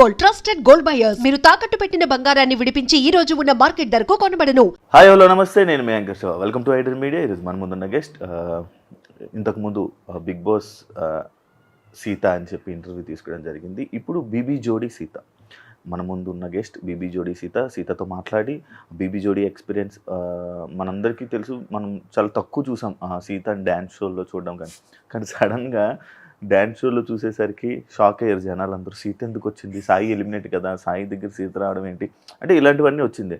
Gold, trusted gold buyers. మీరు తాకట్టు పెట్టిన బంగారాన్ని విడిపించి ఈ రోజు ఉన్న మార్కెట్ ధరకు కొనబడను. హాయ్ హలో నమస్తే, నేను మీ anchor Shiva. Welcome to Idol Media. ఈరోజు మన ముందున్న గెస్ట్ ఇంతకుముందు బిగ్ బాస్ సీత అని చెప్పి ఇంటర్వ్యూ తీసుకోవడం జరిగింది. ఇప్పుడు బీబీ జోడీ సీత మన ముందు ఉన్న గెస్ట్. బీబీ జోడీ సీతతో మాట్లాడి బీబీ జోడీ ఎక్స్పీరియన్స్ మనందరికీ తెలుసు. మనం చాలా తక్కువ చూసాం సీత డ్యాన్స్ షోలో చూడడం, కానీ సడన్గా డ్యాన్స్ షోలో చూసేసరికి షాక్ అయ్యారు జనాలు అందరూ. సీత ఎందుకు వచ్చింది, సాయి ఎలిమినేట్ కదా, సాయి దగ్గర సీత రావడం ఏంటి అంటే ఇలాంటివన్నీ వచ్చింది.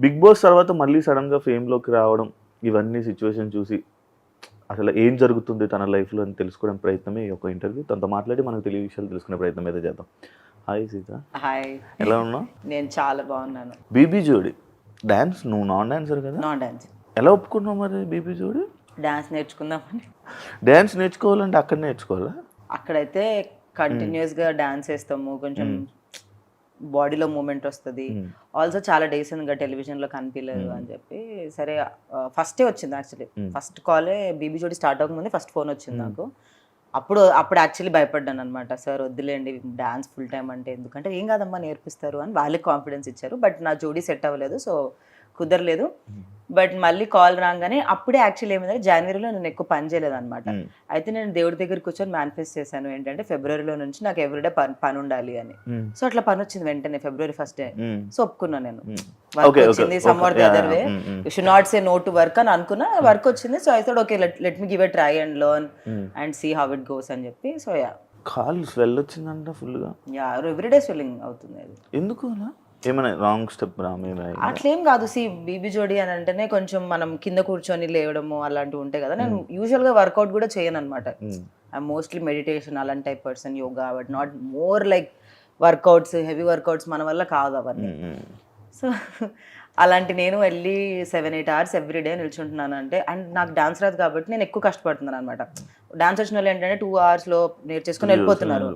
బిగ్ బాస్ తర్వాత మళ్ళీ సడన్గా ఫేమ్లోకి రావడం, ఇవన్నీ సిచ్యువేషన్ చూసి అసలు ఏం జరుగుతుంది తన లైఫ్లో అని తెలుసుకోవడం ప్రయత్నమే ఈ ఒక ఇంటర్వ్యూ. తనతో మాట్లాడి మనకు తెలియ విషయాలు తెలుసుకునే ప్రయత్నం అయితే చేద్దాం. హాయ్ సీత. హాయ్, ఎలా ఉన్నావు? నేను చాలా బాగున్నాను. బీబీ జోడీ డాన్స్, నువ్వు నాన్ డాన్సర్ కదా? Non dance. ఎలా ఒప్పుకున్నావు మరి బీబీ జోడీ? డాన్స్ నేర్చుకుందామని. డాన్స్ నేర్చుకోవాలంటే అక్కడ నేర్చుకోవాలా? అక్కడైతే కంటిన్యూస్గా డాన్స్ వేస్తాము, కొంచెం బాడీలో మూమెంట్ వస్తుంది. ఆల్సో చాలా డేస్ ఇంకా టెలివిజన్లో కనిపించలేదు అని చెప్పి, సరే ఫస్టే వచ్చింది యాక్చువల్లీ. ఫస్ట్ కాలే బీబీ జోడీ స్టార్ట్ అవ్వకముందే ఫస్ట్ ఫోన్ వచ్చింది నాకు. అప్పుడు యాక్చువల్లీ భయపడ్డాను అనమాట. సార్ వద్దులేండి డాన్స్ ఫుల్ టైం అంటే, ఎందుకంటే ఏం కాదమ్మా నేర్పిస్తారు అని వాళ్ళే కాన్ఫిడెన్స్ ఇచ్చారు. బట్ నా జోడీ సెట్ అవ్వలేదు, సో కుదరలేదు. బట్ మళ్ళీ కాల్ రాగానే అప్పుడే యాక్చువల్లీ ఏమైందంటే జనవరిలో నేను ఎక్కువ పని చేయలేదు అనమాట. అయితే నేను దేవుడి దగ్గర కూర్చొని మేనిఫెస్ట్ చేశాను ఏంటంటే ఫిబ్రవరిలో నుంచి నాకు ఎవ్రీడే పని ఉండాలి అని. సో అట్లా పని వచ్చింది వెంటనే ఫిబ్రవరి 1st డే. సో ఒప్పుకున్నాను నేను. వర్క్ వచ్చింది, some or the other way, you should not say no to work అని అనుకున్నా. వర్క్ వచ్చింది, so I thought okay let me give a try and learn and see how it goes అని చెప్పి. So call swell వచ్చిందంట ఫుల్గా. Everyday swelling అవుతుంది. అది ఎందుకు అలా? ఏమైనా రాంగ్ స్టెప్ అట్లేం కాదు. బీబీ జోడీ అని అంటేనే కొంచెం మనం కింద కూర్చొని లేవడము అలాంటివి ఉంటాయి కదా. నేను యూజువల్గా వర్కౌట్ కూడా చేయను అనమాట. ఐ మోస్ట్లీ మెడిటేషన్ అలాంటి type person, yoga, but not more like workouts, heavy workouts మన వల్ల కాదు అవన్నీ. సో అలాంటి నేను వెళ్ళి 7-8 hours ఎవ్రీడే నిల్చుంటున్నాను అంటే, అండ్ నాకు డాన్స్ రాదు కాబట్టి నేను ఎక్కువ కష్టపడుతున్నాను అనమాట. డాన్స్ వచ్చిన వాళ్ళు ఏంటంటే 2 hours నేర్చేసుకొని వెళ్ళిపోతున్నారు.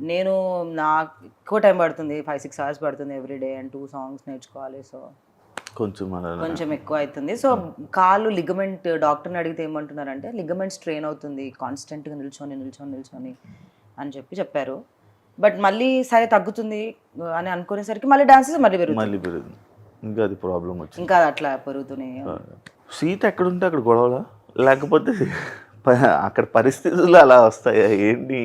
నేను నాకు ఎక్కువ టైం పడుతుంది, 5-6 hours పడుతుంది ఎవ్రీడే, అండ్ 2 songs నేర్చుకోవాలి. సో కొంచెం ఎక్కువ అవుతుంది. సో కాలు లిగమెంట్, డాక్టర్ని అడిగితే ఏమంటున్నారంటే లిగమెంట్ స్ట్రెయిన్ అవుతుంది కాన్స్టెంట్గా నిల్చొని అని చెప్పారు. బట్ మళ్ళీ సరే తగ్గుతుంది అని అనుకునేసరికి మళ్ళీ డాన్సెస్ మళ్ళీ పెరుగుతుంది. ఇంకా అది ప్రాబ్లం వచ్చింది, ఇంకా అట్లా పెరుగుతూనే. సీత ఎక్కడుంటే అక్కడ గొడవలా, లేకపోతే అక్కడ పరిస్థితులు అలా వస్తాయా ఏంటి?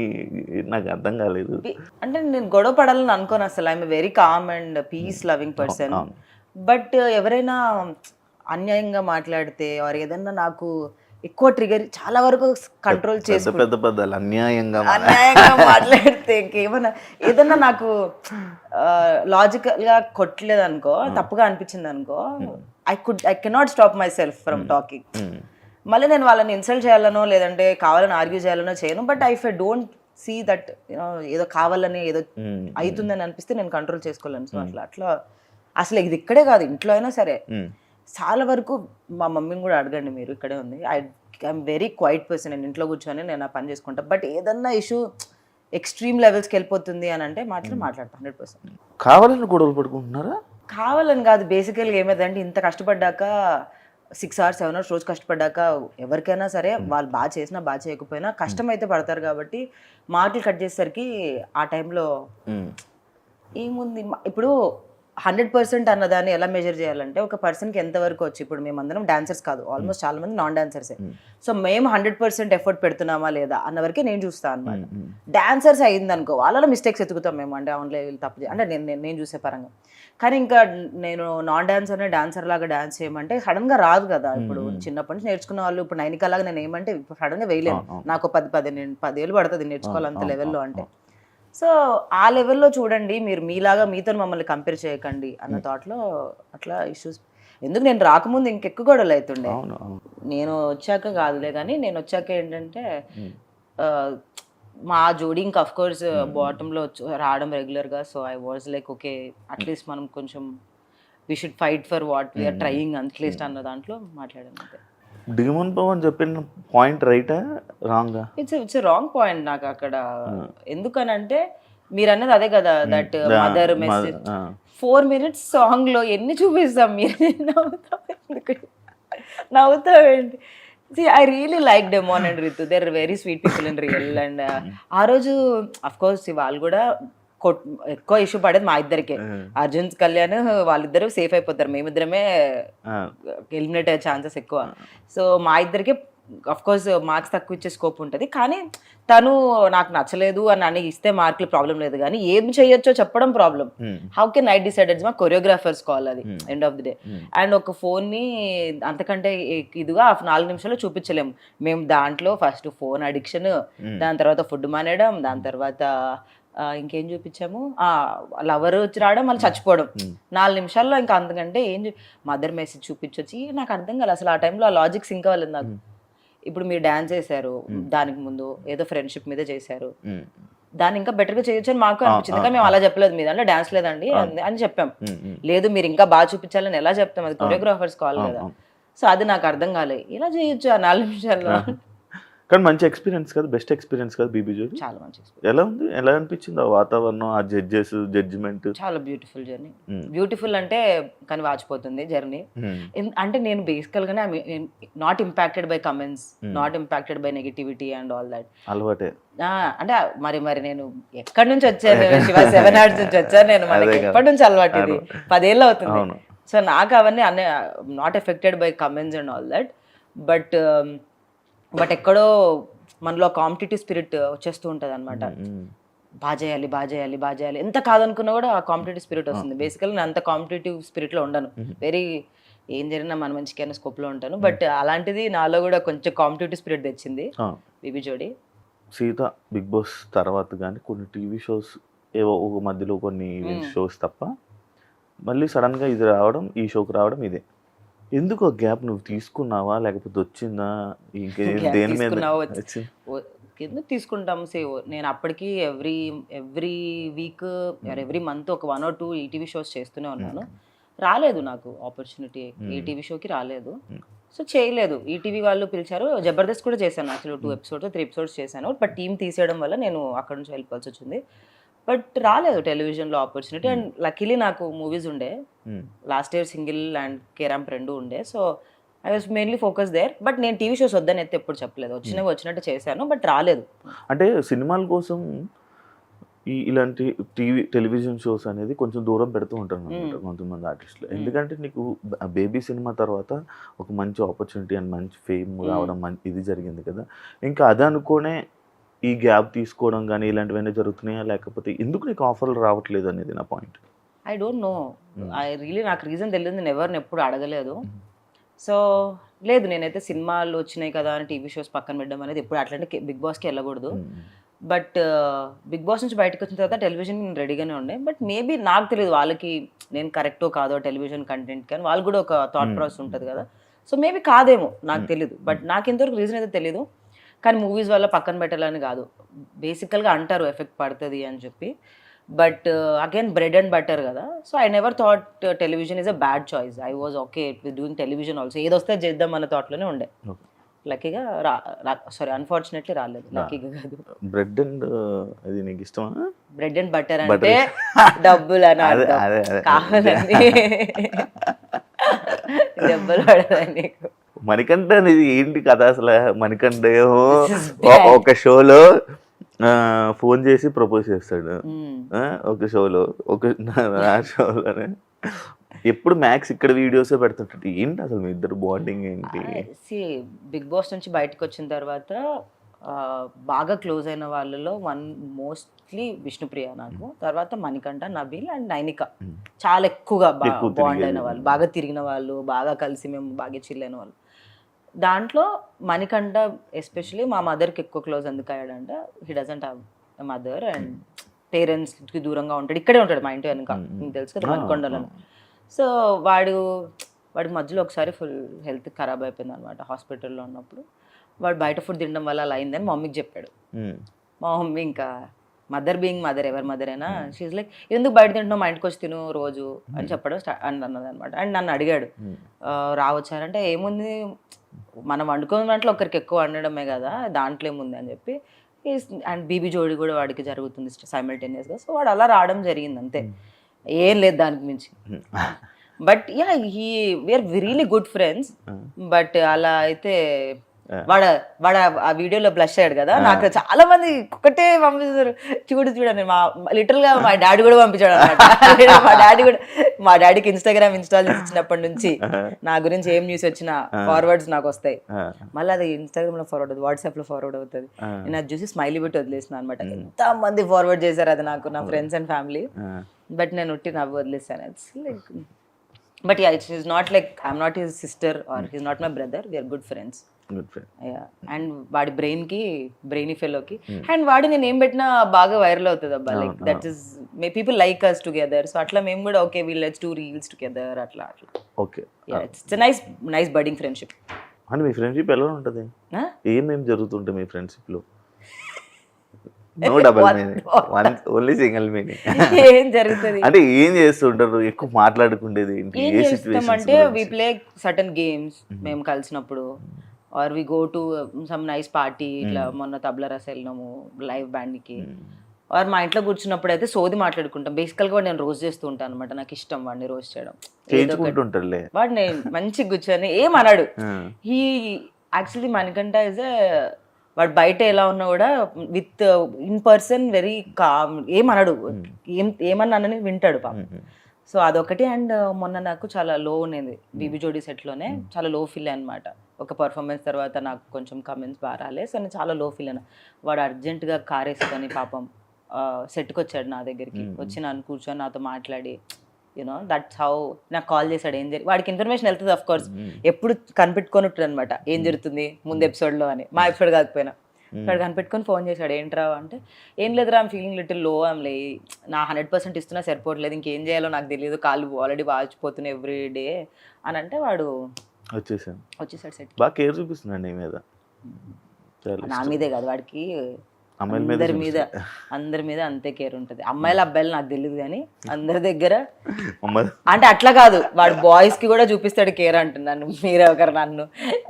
నాకు అర్థం కాలేదు. అంటే నేను గొడవ పడాలని అనుకోను అసలు. I'm very calm and piece loving person. But ఎవరైనా అన్యాయంగా మాట్లాడితే ఆర్ ఏదన్నా నాకు ఎక్కువ ట్రిగర్, చాలా వరకు కంట్రోల్ చేసి పెద్ద అన్యాయంగా మాట్లాడితే ఇంకేమన్నా ఏదన్నా నాకు లాజికల్ గా కొట్టలేదు అనుకో, తప్పుగా అనిపించింది అనుకో, I cannot stop my self from talking. మళ్ళీ నేను వాళ్ళని ఇన్సల్ట్ చేయాలనో లేదంటే కావాలని ఆర్గ్యూ చేయాలనో చేయను. But I don't see that ఏదో కావాలని ఏదో అవుతుందని అనిపిస్తే నేను కంట్రోల్ చేసుకోలేను. సో అట్లా అసలు ఇది ఇక్కడే కాదు, ఇంట్లో అయినా సరే చాలా వరకు మా మమ్మీని కూడా అడగండి, మీరు ఇక్కడే ఉంది. I'm very quiet person. నేను ఇంట్లో కూర్చొని నేను ఆ పని చేసుకుంటా. బట్ ఏదన్నా ఇష్యూ ఎక్స్ట్రీమ్ లెవెల్స్కి వెళ్ళిపోతుంది అని అంటే మాట్లాడతాను 100%. కావాలని గొడవలు పడుకుంటున్నారా? కావాలని కాదు, బేసికల్గా ఏమైందంటే ఇంత కష్టపడ్డాక 6 hours 7 hours రోజు కష్టపడ్డాక ఎవరికైనా సరే వాళ్ళు బాగా చేసినా బాగా చేయకపోయినా కష్టం అయితే పడతారు. కాబట్టి మాటలు కట్ చేసేసరికి ఆ టైంలో ఏముంది ఇప్పుడు 100% అన్నదాన్ని ఎలా మెజర్ చేయాలంటే ఒక పర్సన్కి ఎంతవరకు వచ్చి, ఇప్పుడు మేమందరం డాన్సర్స్ కాదు, ఆల్మోస్ట్ చాలా మంది నాన్ డాన్సర్సే. సో మేము 100% ఎఫర్ట్ పెడుతున్నామా లేదా అన్న వరకే నేను చూస్తాను అనమాట. డాన్సర్స్ అయిందనుకో వాళ్ళలో మిస్టేక్స్ ఎత్తుకుతాం మేము, అంటే అవునులే వీళ్ళు తప్పు అంటే నేను చూసే పరంగా. కానీ ఇంకా నేను నాన్ డాన్సర్నే డాన్సర్ లాగా డాన్స్ చేయమంటే సడన్గా రాదు కదా. ఇప్పుడు చిన్నప్పటి నుంచి నేర్చుకున్న వాళ్ళు ఇప్పుడు నైనికా లాగా నేను ఏమంటే ఇప్పుడు సడన్గా వేయలేను. నాకు 10 ఏళ్ళు పడుతుంది నేర్చుకోవాలి అంత లెవెల్లో అంటే. సో ఆ లెవెల్లో చూడండి, మీరు మీలాగా మీతో మమ్మల్ని కంపేర్ చేయకండి అన్న థాట్లో అట్లా ఇష్యూస్. ఎందుకు నేను రాకముందు ఇంకెక్కువ గొడవలు అవుతుండే, నేను వచ్చాక కాదులే. కానీ నేను వచ్చాక ఏంటంటే మా జోడీ ఇంకా అఫ్ కోర్స్ బాటంలో రావడం రెగ్యులర్గా. So I was like okay, at least మనం కొంచెం we should fight for what we are trying at least అన్న దాంట్లో మాట్లాడాను అంతే. డిమోన్ పవన్ చెప్పిన పాయింట్ రైటా రాంగా? ఇట్స్ రాంగ్ పాయింట్ నాకు అక్కడ. ఎందుకనంటే మీరు అన్నది అదే కదా, that mother message 4 minutes song లో ఎన్ని చూపిస్తాం, మీరు నవ్వుతావేంటి? See, I really like Demon and Ritu. They're very sweet people in real. And ఆ రోజు అఫ్ కోర్స్ వాళ్ళు కూడా ఎక్కువ ఇష్యూ పడేది మా ఇద్దరికే. అర్జున్ కళ్యాణ్ వాళ్ళిద్దరూ సేఫ్ అయిపోతారు, మేమిద్దరమే ఎలిమినేట్ అయ్యే ఛాన్సెస్ ఎక్కువ. సో మా ఇద్దరికే అఫ్ కోర్స్ మార్క్స్ తక్కువ ఇచ్చే స్కోప్ ఉంటుంది, కానీ తను నాకు నచ్చలేదు అని ఇస్తే మార్కులు ప్రాబ్లం లేదు, కానీ ఏం చేయొచ్చో చెప్పడం problem. How can I decide? మా కొరియోగ్రాఫర్స్ కాల్ అది end of the day. And ఒక ఫోన్ని అంతకంటే ఇదిగా 4 నిమిషాల్లో చూపించలేము మేము. దాంట్లో ఫస్ట్ ఫోన్ అడిక్షన్, దాని తర్వాత ఫుడ్ మానేయడం, దాని తర్వాత ఇంకేం చూపించాము, లవర్ వచ్చి రావడం, మళ్ళీ చచ్చిపోవడం. 4 నిమిషాల్లో ఇంకా అంతకంటే మదర్ మెసేజ్ చూపించొచ్చి నాకు అర్థం కాదు అసలు. ఆ టైంలో ఆ లాజిక్ సింక్ అవ్వలేదు నాకు. ఇప్పుడు మీరు డాన్స్ చేశారు, దానికి ముందు ఏదో ఫ్రెండ్షిప్ మీద చేశారు, దాన్ని ఇంకా బెటర్ గా చేయొచ్చు అని మాకు అనిపించింది. ఇంకా మేము అలా చెప్పలేదు, మీ దాంట్లో డాన్స్ లేదండి అని చెప్పాం. లేదు మీరు ఇంకా బాగా చూపించాలని ఎలా చెప్తాం, అది కొరియోగ్రాఫర్స్ కాల్ కదా. సో అది నాకు అర్థం కాలేదు, ఇలా చేయొచ్చు ఆ 4 నిమిషాల్లో. కానీ మంచి ఎక్స్పీరియన్స్ కదా, బెస్ట్ ఎక్స్పీరియన్స్ కదా బీబీ జోడి. చాలా మంచి ఎక్స్పీరియన్స్. ఎలా ఉంది, ఎలా అనిపించింది ఆ వాతావరణం, ఆ జడ్జెస్ జడ్జిమెంట్? చాలా బ్యూటిఫుల్ జర్నీ. బ్యూటిఫుల్ అంటే కానీ వాచిపోతుంది జర్నీ. అంటే నేను బేసికల్ గానే not impacted by comments, not impacted by negativity and all that. అలవాటే అంటే మరి నేను ఎక్కడి నుంచి వచ్చాను, శివ 7 Arts నుంచి వచ్చాను నేను. మనకి ఎప్పటి నుంచి అలవాటు, ఇది 10 ఏళ్ళు అవుతుంది. సో నాకు అవన్నీ not affected by comments and all that. But ఎక్కడో మనలో కాంపిటేటివ్ స్పిరిట్ వచ్చేస్తూ ఉంటుంది అనమాట. బాగా చేయాలి ఎంత కాదనుకున్నా కూడా ఆ కాంపిటేటివ్ స్పిరిట్ వస్తుంది. బేసికల్లీ నేను అంత కాంపిటేటివ్ స్పిరిట్లో ఉండను, వెరీ ఏం జరిగినా మన మంచికి అనే స్కోప్లో ఉంటాను. బట్ అలాంటిది నాలో కూడా కొంచెం కాంపిటేటివ్ స్పిరిట్ తెచ్చింది బీబీ జోడి. సీత బిగ్ బాస్ తర్వాత కానీ కొన్ని టీవీ షోస్ ఏవో ఒక మధ్యలో కొన్ని షోస్ తప్ప మళ్ళీ సడన్గా ఇది రావడం, ఈ షోకి రావడం ఇదే. ఎందుకు ఆ గ్యాప్ నువ్వు తీసుకున్నావా లేకపోతే వచ్చిందా? దేని మీద ఎందుకు తీసుకుంటాం? నేను అప్పటికి ఎవ్రీ వీక్ ఎవ్రీ మంత్ ఒక 1 or 2 ఈటీవీ షోస్ చేస్తూనే ఉన్నాను. రాలేదు నాకు ఆపర్చునిటీ, ఏ టీవీ షోకి రాలేదు. సో చేయలేదు. ఈటీవీ వాళ్ళు పిలిచారు, జబర్దస్త్ కూడా చేశాను యాక్చువల్లీ 2 episodes 3 episodes చేశాను. బట్ టీం తీసేయడం వల్ల నేను అక్కడ నుంచి వెళ్ళిపోవాల్సి వచ్చింది. బట్ రాలేదు టెలివిజన్లో ఆపర్చునిటీ. అండ్ లక్కీలీ నాకు మూవీస్ ఉండే, లాస్ట్ ఇయర్ సింగిల్ అండ్ కేరాంప్ 2 ఉండే. So I was mainly focus there. But నేను టీవీ షోస్ వద్దని అయితే ఎప్పుడు చెప్పలేదు, వచ్చినట్టు చేశాను, బట్ రాలేదు. అంటే సినిమాల కోసం ఇలాంటి టెలివిజన్ షోస్ అనేది కొంచెం దూరం పెడుతూ ఉంటారు అనమాట కొంతమంది ఆర్టిస్టులు. ఎందుకంటే నీకు బేబీ సినిమా తర్వాత ఒక మంచి ఆపర్చునిటీ అండ్ మంచి ఫేమ్ రావడం ఇది జరిగింది కదా. ఇంకా అదే అనుకోనే ఈ గ్యాప్ తీసుకోవడం కానీ ఇలాంటివన్నీ జరుగుతున్నాయా, లేకపోతే ఎందుకు నీకు ఆఫర్లు రావట్లేదు అనేది నా పాయింట్. ఐ డోంట్ నో, నాకు రీజన్ తెలియదు, నేను ఎవరిని ఎప్పుడు అడగలేదు. సో లేదు, నేనైతే సినిమాలు వచ్చినాయి కదా అని టీవీ షోస్ పక్కన పెట్టడం అనేది ఎప్పుడు అట్లాంటి బిగ్ బాస్కి వెళ్ళకూడదు. బట్ బిగ్ బాస్ నుంచి బయటకు వచ్చిన తర్వాత టెలివిజన్ రెడీగానే ఉండే. బట్ మేబీ నాకు తెలియదు వాళ్ళకి నేను కరెక్టో కాదో టెలివిజన్ కంటెంట్, కానీ వాళ్ళు కూడా ఒక థాట్ ప్రాసెస్ ఉంటుంది కదా. సో మేబీ కాదేమో, నాకు తెలియదు. బట్ నాకు ఎంతవరకు రీజన్ అయితే తెలియదు. కానీ మూవీస్ వల్ల పక్కన పెట్టాలని కాదు, బేసికల్గా అంటారు ఎఫెక్ట్ పడుతుంది అని చెప్పి. But again bread and butter కదా. So I never thought television is a bad choice. I was okay with doing television also. ఏదొస్తే చేద్దాం అన్న థాట్లోనే ఉండే. లక్కీగా అన్ఫార్చునేట్లీ రాలేదు. లక్కీగా కాదు. బ్రెడ్ అండ్ అది నీకు ఇష్టమా? బ్రెడ్ అండ్ బటర్ అంటే డబ్బులు అని కావాలని డబ్బులు పడదని నీకు. మణికంఠ అనేది ఏంటి కదా అసలు? మణికంఠ ఒక షోలో ఫోన్ చేసి ప్రపోజ్ చేస్తాడు, ఒక షోలో షోలోనే ఎప్పుడు మ్యాక్స్ ఇక్కడ వీడియోసే పెడుతుంటాడు. ఏంటి అసలు మీ ఇద్దరు బాండింగ్ ఏంటి? బిగ్ బాస్ నుంచి బయటకు వచ్చిన తర్వాత బాగా క్లోజ్ అయిన వాళ్ళలో మోస్ట్లీ విష్ణుప్రియ నాకు, తర్వాత మణికంఠ, నబీల్ అండ్ నైనిక. చాలా ఎక్కువగా బాండ్ అయిన వాళ్ళు, బాగా తిరిగిన వాళ్ళు, బాగా కలిసి మేము బాగా చిల్ అయిన వాళ్ళు. దాంట్లో మణికంఠ ఎస్పెషలీ మా మదర్కి ఎక్కువ క్లోజ్ ఎందుకు అయ్యాడంటే, he doesn't have mother and పేరెంట్స్కి దూరంగా ఉంటాడు. ఇక్కడే ఉంటాడు మా ఇంటి వెనుక, మీకు తెలుసు కదా మణికొండలో. సో వాడికి మధ్యలో ఒకసారి ఫుల్ హెల్త్ ఖరాబ్ అయిపోయింది అనమాట హాస్పిటల్లో ఉన్నప్పుడు. వాడు బయట ఫుడ్ తినడం వల్ల అలా అయిందని మా మమ్మీకి చెప్పాడు. మా మమ్మీ ఇంకా మదర్ బీయింగ్ మదర్, ఎవరి మదర్ అయినా షీజ్ లైక్ ఎందుకు బయట తింటున్నావు, మా ఇంటికి వచ్చి తిను రోజు అని చెప్పడం అన్నది అనమాట. అండ్ నన్ను అడిగాడు రావచ్చారంటే, ఏముంది మనం వండుకున్న దాంట్లో ఒకరికి ఎక్కువ వండడమే కదా, దాంట్లో ఏముంది అని చెప్పి. అండ్ బీబీ జోడి కూడా వాడికి జరుగుతుంది సైమల్టేనియస్గా. సో వాడు అలా రావడం జరిగింది అంతే, ఏం లేదు దానికి మించి. But ya we are really good friends. But అలా అయితే వాడు వాడు ఆ వీడియోలో బ్లష్ అయ్యాడు కదా, నాకు చాలా మంది ఒకటే పంపిస్తారు, చూడు చూడండి మా లిటరల్ గా మా డాడీ కూడా పంపించాడు అనమాట. మా డాడీకి ఇన్స్టాగ్రామ్ ఇన్స్టాల్ చేసినప్పటి నుంచి నా గురించి ఏం న్యూస్ వచ్చినా ఫార్వర్డ్స్ నాకు వస్తాయి. మళ్ళీ అది ఇన్స్టాగ్రామ్ లో ఫార్వర్డ్ అవుతుంది, వాట్సాప్ లో ఫార్వర్డ్ అవుతుంది. నేను అది చూసి స్మైలీ పెట్టి వదిలేసిన అనమాట. ఎంత మంది ఫార్వర్డ్ చేశారు అది నాకు, నా ఫ్రెండ్స్ అండ్ ఫ్యామిలీ. బట్ నేను ఉట్టి నవ్వు వదిలేసాను. It's like but ya it's is not like I'm not his sister or his not my brother, we are good friends. And వాడి బ్రెయినీ ఫెలోకి అండ్ వాడి నేను ఏం పెట్టినా బాగా వైరల్ అవుతుంది అబ్బా. Like that is may people like us together. So అట్లా మేము కూడా okay we'll let's do reels together అట్లా. Okay, it's nice budding friendship. అని మీ ఫ్రెండ్షిప్ ఎలా ఉంటుంది? ఏమేమి జరుగుతుంటాయి మీ ఫ్రెండ్షిప్ లో? No double meaning, only single meaning. ఏం జరుగుతుంది అంటే ఏం చేస్తుంటారు? ఎక్కువ మాట్లాడుకుండేది ఏం చేస్తాం అంటే వి ప్లే సర్టన్ గేమ్స్ మేము కలిసినప్పుడు, or we go to some nice party. ఇట్లా మొన్న తబలా రస వెళ్ళినాము లైవ్ బ్యాండ్ కి. ఆర్ మా ఇంట్లో కూర్చున్నప్పుడు అయితే సోది మాట్లాడుకుంటాం. బేసికల్ గా నేను రోజు చేస్తూ ఉంటాను అనమాట, నాకు ఇష్టం వాడిని రోజు చేయడం. వాడు నేను మంచిగా కూర్చొని ఏమన్నాడు. హీ యాక్చువల్లీ మణికంఠ ఇస్ వాడు బయట ఎలా ఉన్నా కూడా with in person very calm, ఏమన్నాడు, ఏమన్నానని వింటాడు పాపం. సో అదొకటి. అండ్ మొన్న నాకు చాలా లో ఉండేది బీబీ జోడీ సెట్లోనే, చాలా లో ఫీల్ అనమాట. ఒక పర్ఫార్మెన్స్ తర్వాత నాకు కొంచెం కమెంట్స్ బాగా రాలే, సో నేను చాలా లో ఫీల్ అయినా. వాడు అర్జెంటుగా కార్ వేసుకొని పాపం సెట్కి వచ్చాడు నా దగ్గరికి, వచ్చి నన్ను కూర్చొని నాతో మాట్లాడి యూనో దట్స్ హౌ నాకు కాల్ చేశాడు. ఏం జరిగి వాడికి ఇన్ఫర్మేషన్ వెళ్తుంది అఫ్ కోర్స్, ఎప్పుడు కనిపెట్టుకొని ఉంటుంది అనమాట ఏం జరుగుతుంది ముందు ఎపిసోడ్లో అని. మా ఎపిసోడ్ కాకపోయినా వాడు కనిపెట్టుకొని ఫోన్ చేశాడు, ఏంట్రా అంటే ఏం లేదురా ఐమ్ ఫీలింగ్ లిటిల్ లో, ఐమ్ లే నా 100% ఇస్తున్నా సరిపోవట్లేదు, ఇంకేం చేయాలో నాకు తెలియదు, కాళ్ళు ఆల్రెడీ వాచిపోతున్నాయి ఎవ్రీ డే అని అంటే వాడు వచ్చేసాడు సెట్. బాగా కేర్ చూపిస్తున్నాడు నీ మీద. నా మీదే కాదు వాడికి, అందరి మీద అంతే కేర్ ఉంటుంది. అమ్మాయిలు అబ్బాయిలు నాకు తెలియదు కానీ అందరి దగ్గర అంటే అట్లా కాదు, వాడు బాయ్స్ కి కూడా చూపిస్తాడు కేర్ అంటున్నాను. మీరెవరు నన్ను